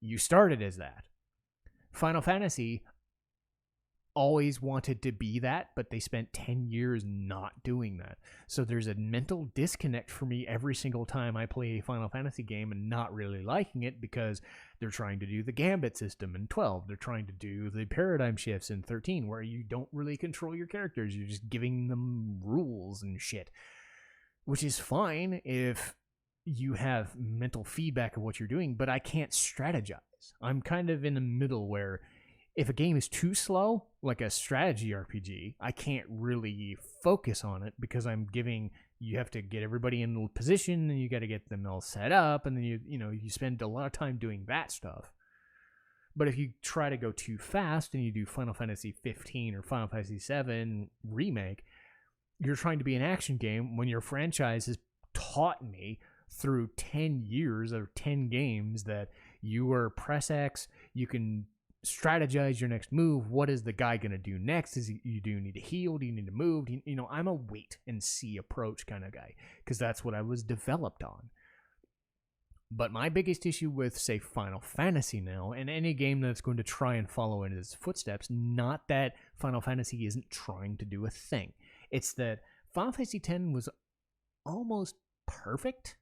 you started as that. Final Fantasy always wanted to be that, but they spent 10 years not doing that. So there's a mental disconnect for me every single time I play a Final Fantasy game and not really liking it, because they're trying to do the Gambit system in 12. They're trying to do the paradigm shifts in 13, where you don't really control your characters. You're just giving them rules and shit, which is fine if you have mental feedback of what you're doing, but I can't strategize. I'm kind of in the middle where if a game is too slow, like a strategy RPG, I can't really focus on it because you have to get everybody in position, and you got to get them all set up, and then you spend a lot of time doing that stuff. But if you try to go too fast and you do Final Fantasy 15 or Final Fantasy 7 Remake, you're trying to be an action game when your franchise has taught me through 10 years or 10 games that you are press X, you can strategize your next move. What is the guy going to do next? You do need to heal? Do you need to move? I'm a wait and see approach kind of guy, because that's what I was developed on. But my biggest issue with, say, Final Fantasy now, and any game that's going to try and follow in his footsteps, not that Final Fantasy isn't trying to do a thing. It's that Final Fantasy X was almost perfect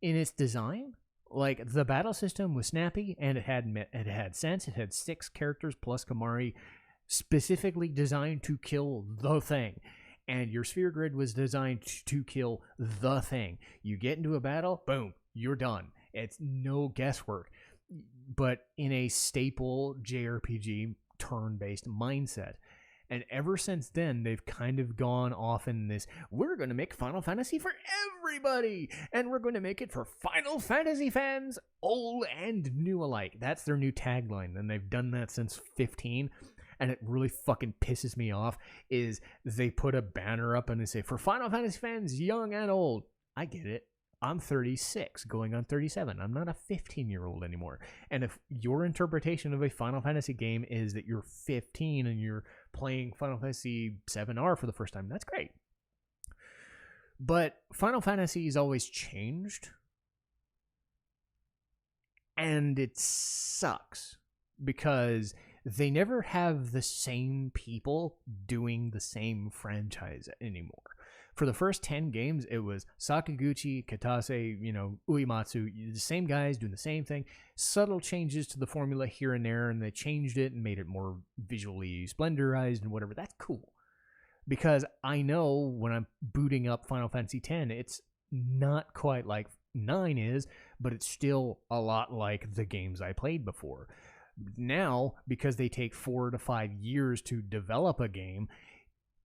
in its design. Like, the battle system was snappy, and it had sense. It had 6 characters plus Kamari, specifically designed to kill the thing. And your sphere grid was designed to kill the thing. You get into a battle, boom, you're done. It's no guesswork. But in a staple JRPG turn-based mindset. And ever since then, they've kind of gone off in this, we're going to make Final Fantasy for everybody, and we're going to make it for Final Fantasy fans, old and new alike. That's their new tagline, and they've done that since 15. and it really fucking pisses me off, is they put a banner up and they say, for Final Fantasy fans, young and old. I get it. I'm 36, going on 37. I'm not a 15-year-old anymore. And if your interpretation of a Final Fantasy game is that you're 15 and you're playing Final Fantasy 7R for the first time, that's great. But Final Fantasy has always changed. And it sucks because they never have the same people doing the same franchise anymore. For the first 10 games, it was Sakaguchi, Katase, Uematsu, the same guys doing the same thing. Subtle changes to the formula here and there, and they changed it and made it more visually splendorized and whatever. That's cool. Because I know when I'm booting up Final Fantasy X, it's not quite like 9 is, but it's still a lot like the games I played before. Now, because they take 4 to 5 years to develop a game,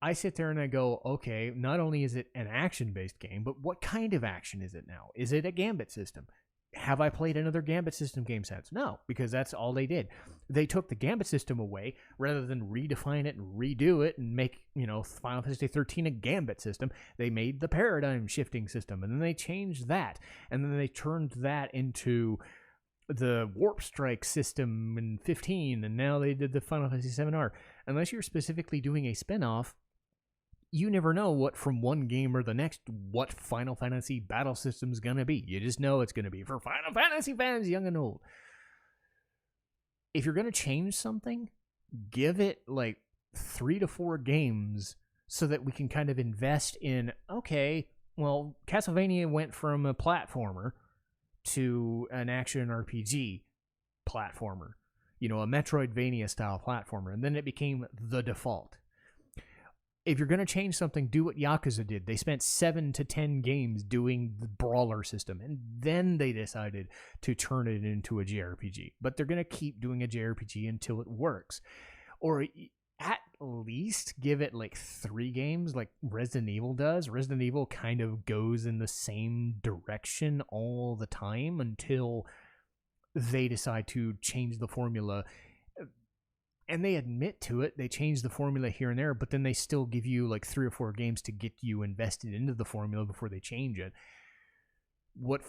I sit there and I go, okay, not only is it an action-based game, but what kind of action is it now? Is it a gambit system? Have I played another gambit system game since? No, because that's all they did. They took the gambit system away rather than redefine it and redo it and make, Final Fantasy 13 a gambit system. They made the paradigm shifting system, and then they changed that. And then they turned that into the Warp Strike system in 15, and now they did the Final Fantasy 7R. Unless you're specifically doing a spin-off, you never know what from one game or the next what Final Fantasy battle system's gonna be. You just know it's gonna be for Final Fantasy fans, young and old. If you're gonna change something, give it like 3 to 4 games so that we can kind of invest in, okay, well, Castlevania went from a platformer to an action RPG platformer, a Metroidvania style platformer, and then it became the default. If you're going to change something, do what Yakuza did. They spent 7 to 10 games doing the brawler system, and then they decided to turn it into a JRPG. But they're going to keep doing a JRPG until it works. Or at least give it like 3 games like Resident Evil does. Resident Evil kind of goes in the same direction all the time until they decide to change the formula. And they admit to it. They change the formula here and there, but then they still give you like 3 or 4 games to get you invested into the formula before they change it. What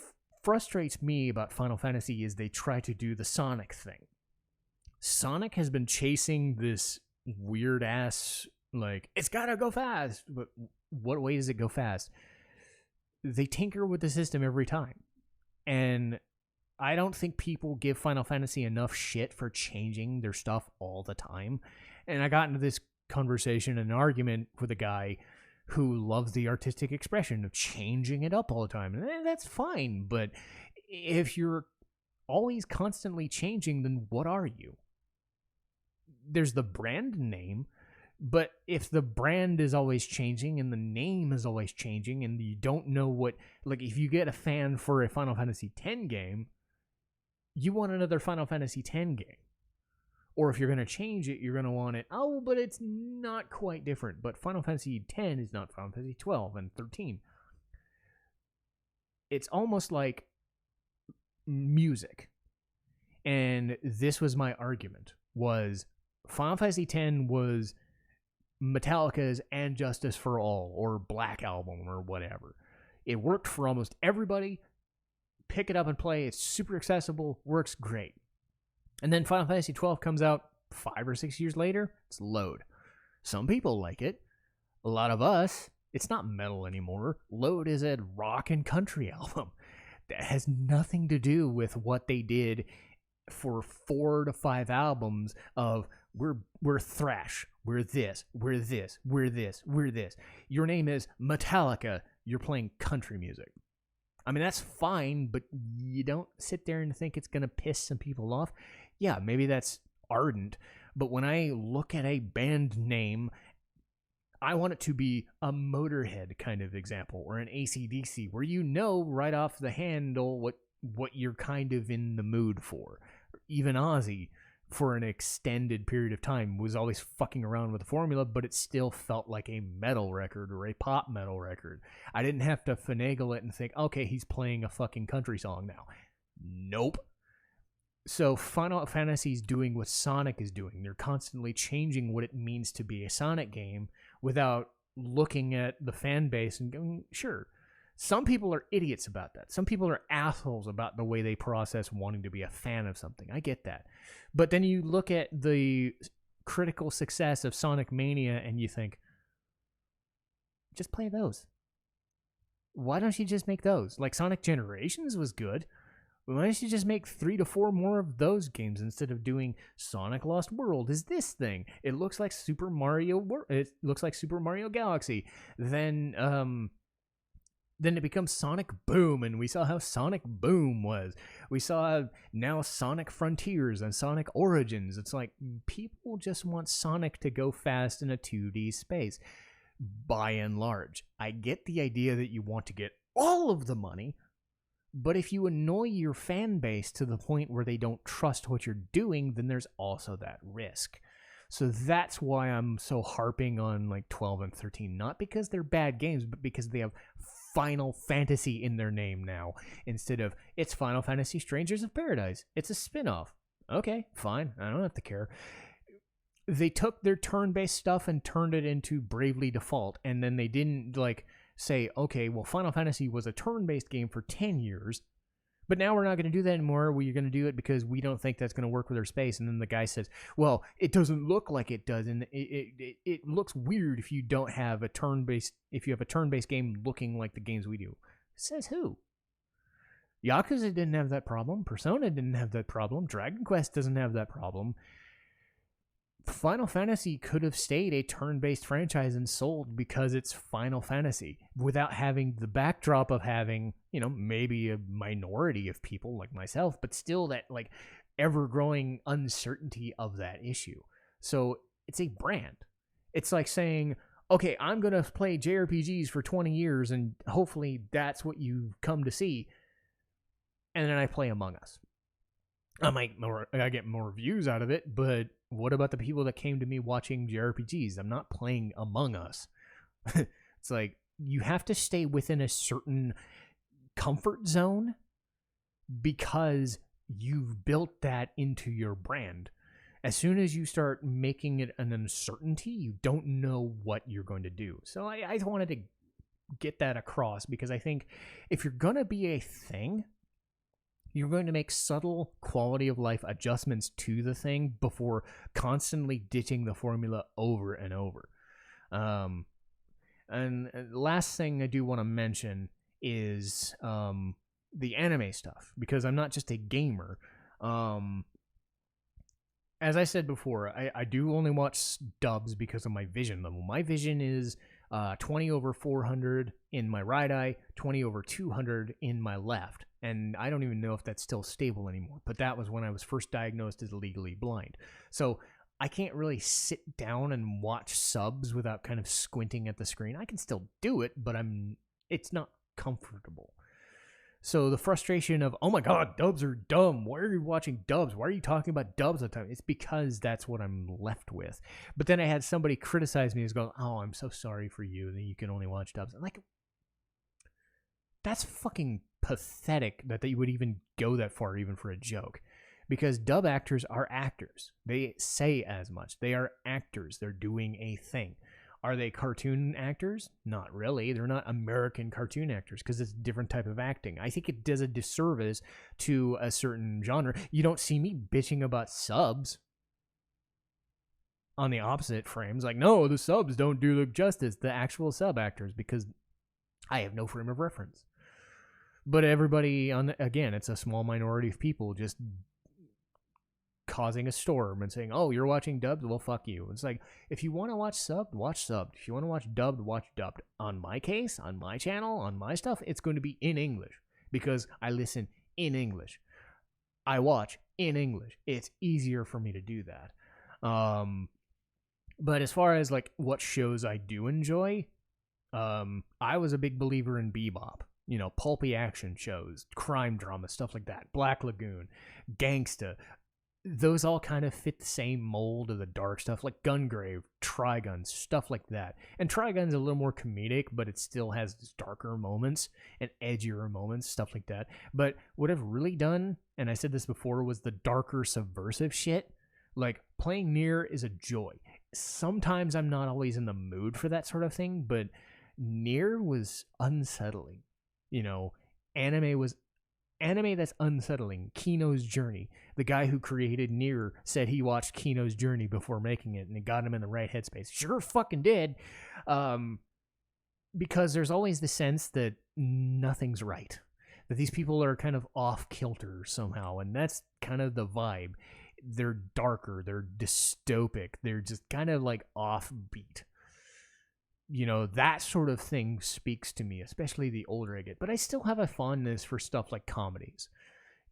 frustrates me about Final Fantasy is they try to do the Sonic thing. Sonic has been chasing this weird ass, like, it's gotta go fast. But what way does it go fast? They tinker with the system every time. And I don't think people give Final Fantasy enough shit for changing their stuff all the time. And I got into this conversation, an argument with a guy who loves the artistic expression of changing it up all the time. And that's fine, but if you're always constantly changing, then what are you? There's the brand name, but if the brand is always changing and the name is always changing and you don't know what, like if you get a fan for a Final Fantasy X game, you want another Final Fantasy X game. Or if you're going to change it, you're going to want it, oh, but it's not quite different. But Final Fantasy X is not Final Fantasy 12 and 13. It's almost like music. And this was my argument, was Final Fantasy X was Metallica's And Justice for All or Black Album or whatever. It worked for almost everybody. Pick it up and play. It's super accessible. Works great. And then Final Fantasy 12 comes out 5 or 6 years later. It's Load. Some people like it. A lot of us, it's not metal anymore. Load is a rock and country album. That has nothing to do with what they did for 4 to 5 albums of we're thrash, we're this, we're this, we're this, we're this. Your name is Metallica. You're playing country music. I mean, that's fine, but you don't sit there and think it's going to piss some people off. Yeah, maybe that's ardent, but when I look at a band name, I want it to be a Motorhead kind of example or an AC/DC where you know right off the handle what you're kind of in the mood for. Even Ozzy, for an extended period of time, was always fucking around with the formula, but it still felt like a metal record or a pop metal record. I didn't have to finagle it and think, okay, he's playing a fucking country song now. Nope. So Final Fantasy's doing what Sonic is doing. They're constantly changing what it means to be a Sonic game without looking at the fan base and going, sure. Some people are idiots about that. Some people are assholes about the way they process wanting to be a fan of something. I get that. But then you look at the critical success of Sonic Mania and you think, just play those. Why don't you just make those? Like Sonic Generations was good. Why don't you just make 3 to 4 more of those games instead of doing Sonic Lost World is this thing? It looks like Super Mario. It looks like Super Mario Galaxy. Then it becomes Sonic Boom, and we saw how Sonic Boom was. We saw now Sonic Frontiers and Sonic Origins. It's like people just want Sonic to go fast in a 2D space. By and large, I get the idea that you want to get all of the money. But if you annoy your fan base to the point where they don't trust what you're doing, then there's also that risk. So that's why I'm so harping on like 12 and 13. Not because they're bad games, but because they have Final Fantasy in their name now. Instead of, it's Final Fantasy Strangers of Paradise. It's a spin-off. Okay, fine. I don't have to care. They took their turn-based stuff and turned it into Bravely Default. And then they didn't like say, okay, well, Final Fantasy was a turn-based game for 10 years, but now we're not going to do that anymore. We're going to do it because we don't think that's going to work with our space. And then the guy says, well, it doesn't look like it does, and it looks weird if you don't have a turn-based, if you have a turn-based game looking like the games we do. Says who? Yakuza didn't have that problem. Persona didn't have that problem. Dragon Quest doesn't have that problem. Final Fantasy could have stayed a turn-based franchise and sold because it's Final Fantasy without having the backdrop of having, you know, maybe a minority of people like myself, but still that like ever-growing uncertainty of that issue. So it's a brand. It's like saying, okay, I'm going to play JRPGs for 20 years and hopefully that's what you come to see. And then I play Among Us. I get more views out of it, but what about the people that came to me watching JRPGs? I'm not playing Among Us. It's like, you have to stay within a certain comfort zone because you've built that into your brand. As soon as you start making it an uncertainty, you don't know what you're going to do. So I wanted to get that across because I think if you're going to be a thing, you're going to make subtle quality of life adjustments to the thing before constantly ditching the formula over and over. And last thing I do want to mention is the anime stuff, because I'm not just a gamer. As I said before, I do only watch dubs because of my vision level. My vision is 20/400 in my right eye, 20/200 in my left. And I don't even know if that's still stable anymore, but that was when I was first diagnosed as legally blind. So I can't really sit down and watch subs without kind of squinting at the screen. I can still do it, but it's not comfortable. So the frustration of, oh my god, dubs are dumb. Why are you watching dubs? Why are you talking about dubs all the time? It's because that's what I'm left with. But then I had somebody criticize me and go, oh, I'm so sorry for you that you can only watch dubs. I'm like, that's fucking pathetic that they would even go that far, even for a joke. Because dub actors are actors. They say as much. They are actors. They're doing a thing. Are they cartoon actors? Not really. They're not American cartoon actors because it's a different type of acting. I think it does a disservice to a certain genre. You don't see me bitching about subs on the opposite frames. Like, no, the subs don't do the justice, the actual sub actors, because I have no frame of reference. But everybody, again, it's a small minority of people just causing a storm and saying, oh, you're watching dubbed? Well, fuck you. It's like, if you want to watch subbed, watch subbed. If you want to watch dubbed, watch dubbed. On my case, on my channel, on my stuff, it's going to be in English because I listen in English. I watch in English. It's easier for me to do that. But as far as like what shows I do enjoy, I was a big believer in Bebop. You know, pulpy action shows, crime drama, stuff like that. Black Lagoon, Gangsta, those all kind of fit the same mold of the dark stuff, like Gungrave, Trigun, stuff like that. And Trigun's a little more comedic, but it still has darker moments and edgier moments, stuff like that. But what I've really done, and I said this before, was the darker subversive shit. Like, playing Nier is a joy. Sometimes I'm not always in the mood for that sort of thing, but Nier was unsettling. You know, anime that's unsettling. Kino's Journey. The guy who created Nier said he watched Kino's Journey before making it, and it got him in the right headspace. Sure fucking did. Because there's always the sense that nothing's right. That these people are kind of off kilter somehow, and that's kind of the vibe. They're darker, they're dystopic, they're just kind of like offbeat. You know, that sort of thing speaks to me, especially the older I get. But I still have a fondness for stuff like comedies.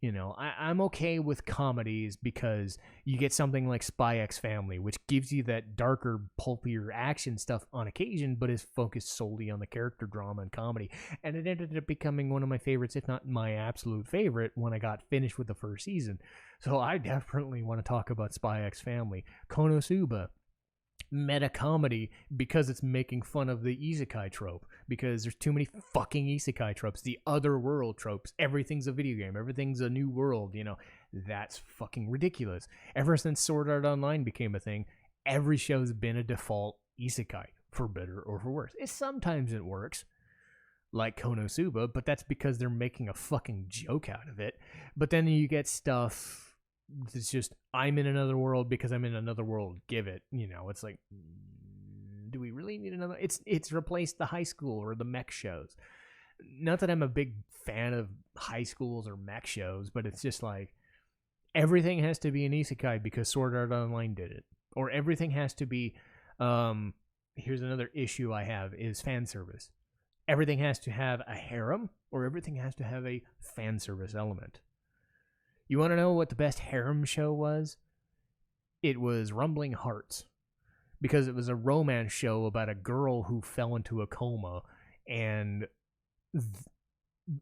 You know, I'm okay with comedies because you get something like Spy X Family, which gives you that darker, pulpier action stuff on occasion, but is focused solely on the character drama and comedy. And it ended up becoming one of my favorites, if not my absolute favorite, when I got finished with the first season. So I definitely want to talk about Spy X Family. Konosuba, meta comedy because it's making fun of the isekai trope, because there's too many fucking isekai tropes, the other world tropes. Everything's a video game, everything's a new world, you know. That's fucking ridiculous. Ever since Sword Art Online became a thing, every show's been a default isekai, for better or for worse. Sometimes it works, like Konosuba, but that's because they're making a fucking joke out of it. But then you get stuff it's just, I'm in another world because I'm in another world. Give it. You know, it's like, do we really need another? It's replaced the high school or the mech shows. Not that I'm a big fan of high schools or mech shows, but it's just like, everything has to be an isekai because Sword Art Online did it. Or everything has to be, here's another issue I have, is fan service. Everything has to have a harem, or everything has to have a fan service element. You want to know what the best harem show was? It was Rumbling Hearts. Because it was a romance show about a girl who fell into a coma, and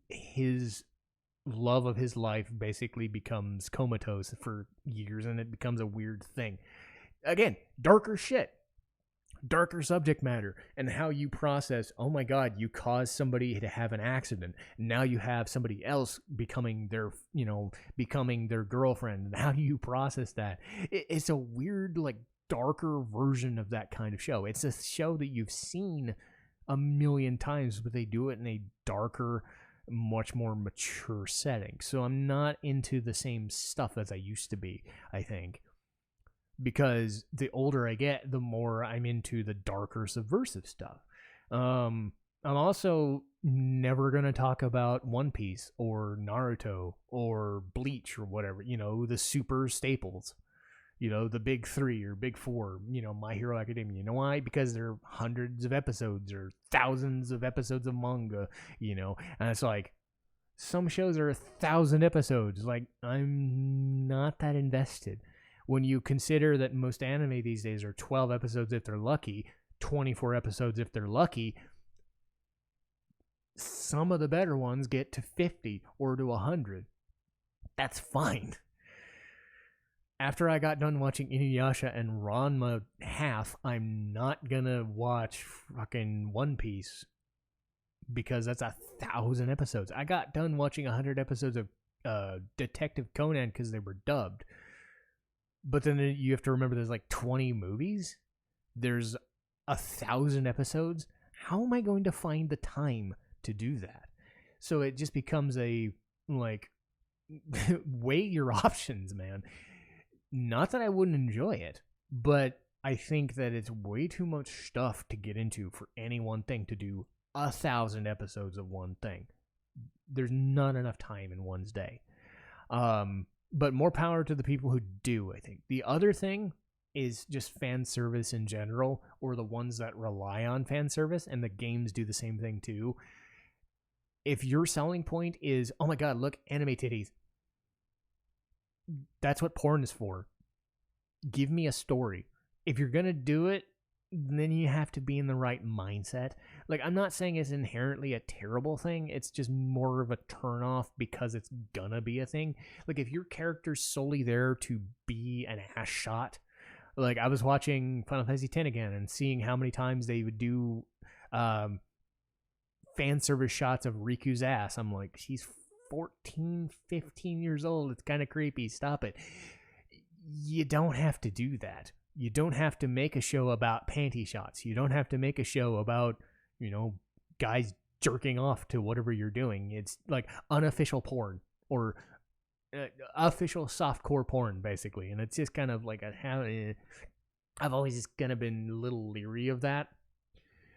his love of his life basically becomes comatose for years, and it becomes a weird thing. Again, darker shit. Darker subject matter, and how you process, oh my god, you caused somebody to have an accident. Now you have somebody else becoming their girlfriend, and how do you process that? It's a weird, like, darker version of that kind of show. It's a show that you've seen a million times, but they do it in a darker, much more mature setting. So I'm not into the same stuff as I used to be, I think. Because the older I get, the more I'm into the darker subversive stuff. I'm also never going to talk about One Piece or Naruto or Bleach or whatever, you know, the super staples, you know, the big three or big four, you know, My Hero Academia. You know why? Because there are hundreds of episodes or thousands of episodes of manga, you know, and it's like, some shows are 1,000 episodes. Like, I'm not that invested. When you consider that most anime these days are 12 episodes if they're lucky, 24 episodes if they're lucky, some of the better ones get to 50 or to 100. That's fine. After I got done watching Inuyasha and Ranma half, I'm not gonna watch fucking One Piece because that's 1,000 episodes. I got done watching 100 episodes of Detective Conan because they were dubbed. But then you have to remember there's like 20 movies. There's 1,000 episodes. How am I going to find the time to do that? So it just becomes a, like, weigh your options, man. Not that I wouldn't enjoy it, but I think that it's way too much stuff to get into for any one thing to do 1,000 episodes of one thing. There's not enough time in one's day. But more power to the people who do, I think. The other thing is just fan service in general, or the ones that rely on fan service, and the games do the same thing too. If your selling point is, oh my god, look, anime titties. That's what porn is for. Give me a story. If you're going to do it, then you have to be in the right mindset. Like, I'm not saying it's inherently a terrible thing. It's just more of a turnoff because it's gonna be a thing. Like, if your character's solely there to be an ass shot, like, I was watching Final Fantasy X again and seeing how many times they would do fan service shots of Riku's ass. I'm like, she's 14, 15 years old. It's kind of creepy. Stop it. You don't have to do that. You don't have to make a show about panty shots. You don't have to make a show about, guys jerking off to whatever you're doing. It's like unofficial porn or official softcore porn, basically. And it's just kind of like I've always just kind of been a little leery of that.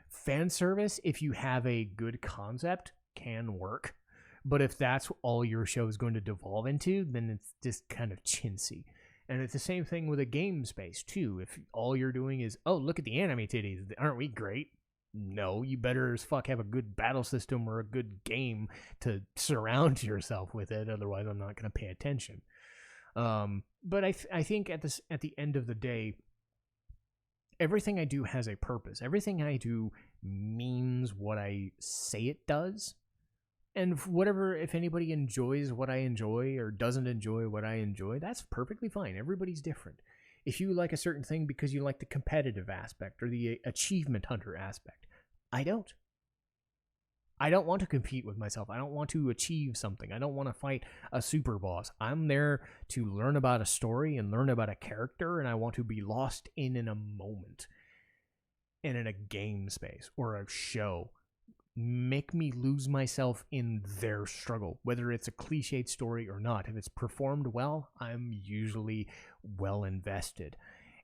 Fan service, if you have a good concept, can work. But if that's all your show is going to devolve into, then it's just kind of chintzy. And it's the same thing with a game space, too. If all you're doing is, oh, look at the anime titties. Aren't we great? No, you better as fuck have a good battle system or a good game to surround yourself with it. Otherwise, I'm not going to pay attention. But I think at the end of the day, everything I do has a purpose. Everything I do means what I say it does. And whatever, if anybody enjoys what I enjoy or doesn't enjoy what I enjoy, that's perfectly fine. Everybody's different. If you like a certain thing because you like the competitive aspect or the achievement hunter aspect, I don't. I don't want to compete with myself. I don't want to achieve something. I don't want to fight a super boss. I'm there to learn about a story and learn about a character, and I want to be lost in a moment and in a game space or a show. Make me lose myself in their struggle, whether it's a cliched story or not. If it's performed well, I'm usually well invested.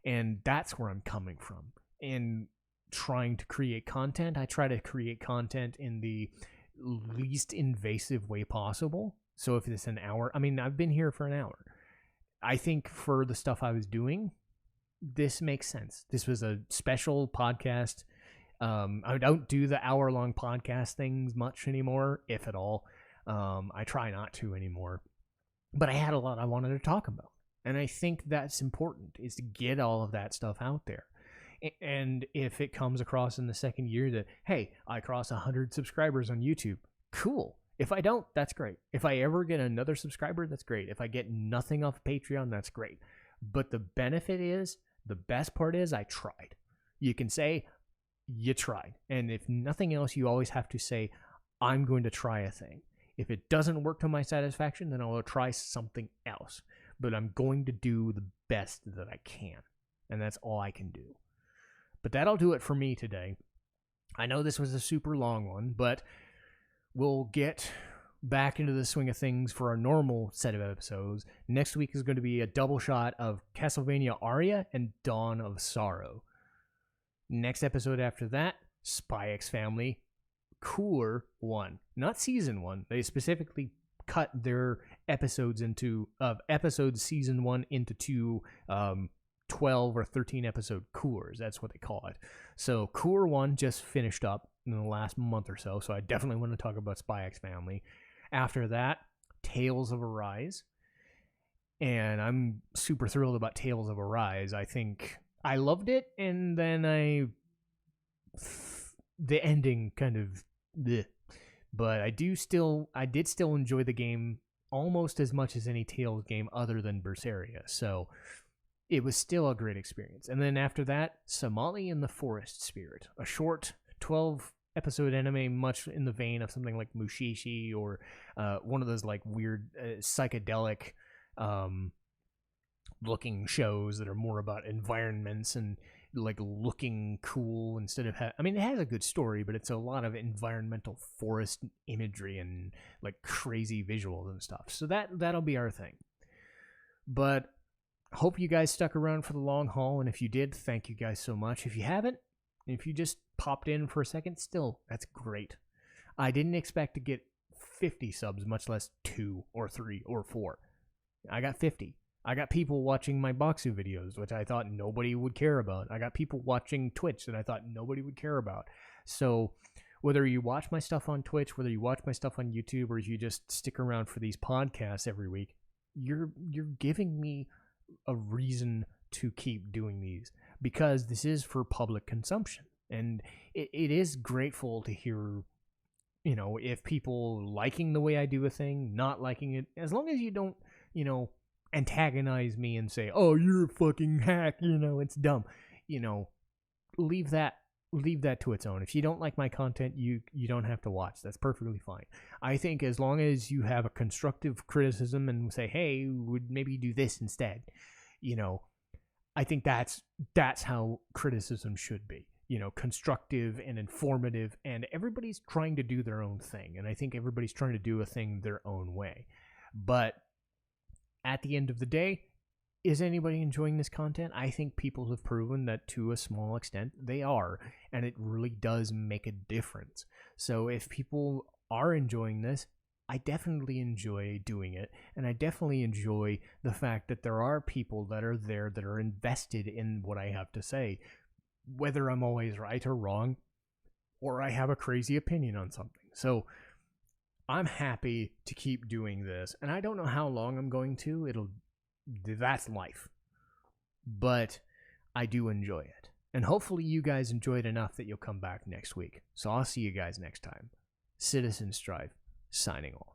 And that's where I'm coming from. In trying to create content, I try to create content in the least invasive way possible. So if it's an hour, I've been here for an hour. I think for the stuff I was doing, this makes sense. This was a special podcast. I don't do the hour-long podcast things much anymore, if at all. I try not to anymore. But I had a lot I wanted to talk about. And I think that's important, is to get all of that stuff out there. And if it comes across in the second year that, hey, I cross 100 subscribers on YouTube, cool. If I don't, that's great. If I ever get another subscriber, that's great. If I get nothing off Patreon, that's great. But the benefit is, the best part is, I tried. You can say, you tried. And if nothing else, you always have to say, I'm going to try a thing. If it doesn't work to my satisfaction, then I'll try something else. But I'm going to do the best that I can. And that's all I can do. But that'll do it for me today. I know this was a super long one, but we'll get back into the swing of things for our normal set of episodes. Next week is going to be a double shot of Castlevania Aria and Dawn of Sorrow. Next episode after that, Spy X Family, Cour 1. Not Season 1. They specifically cut their episodes Season 1 into two 12 or 13 episode Cours. That's what they call it. So Cour 1 just finished up in the last month or so I definitely want to talk about Spy X Family. After that, Tales of Arise. And I'm super thrilled about Tales of Arise. I think I loved it, and then the ending kind of bleh. But I did still enjoy the game almost as much as any Tales game other than Berseria. So it was still a great experience. And then after that, Somali and the Forest Spirit, a short 12 episode anime, much in the vein of something like Mushishi or one of those like weird psychedelic looking shows that are more about environments and like looking cool instead of it has a good story, but it's a lot of environmental forest imagery and like crazy visuals and stuff. So that'll be our thing. But hope you guys stuck around for the long haul, and if you did, thank you guys so much. If you haven't, if you just popped in for a second, still, that's great. I didn't expect to get 50 subs, much less 2 or 3 or 4. I got 50. I got people watching my Boxu videos, which I thought nobody would care about. I got people watching Twitch that I thought nobody would care about. So whether you watch my stuff on Twitch, whether you watch my stuff on YouTube, or you just stick around for these podcasts every week, you're giving me a reason to keep doing these because this is for public consumption. And it is grateful to hear, if people liking the way I do a thing, not liking it, as long as you don't, antagonize me and say, oh, you're a fucking hack, it's dumb. Leave that to its own. If you don't like my content, you don't have to watch. That's perfectly fine. I think as long as you have a constructive criticism and say, hey, would maybe do this instead, I think that's how criticism should be. Constructive and informative, and everybody's trying to do their own thing. And I think everybody's trying to do a thing their own way. But at the end of the day, is anybody enjoying this content? I think people have proven that to a small extent they are, and it really does make a difference. So if people are enjoying this, I definitely enjoy doing it, and I definitely enjoy the fact that there are people that are there that are invested in what I have to say, whether I'm always right or wrong, or I have a crazy opinion on something. So I'm happy to keep doing this, and I don't know how long I'm going to. That's life. But I do enjoy it. And hopefully you guys enjoy it enough that you'll come back next week. So I'll see you guys next time. Citizen Strife, signing off.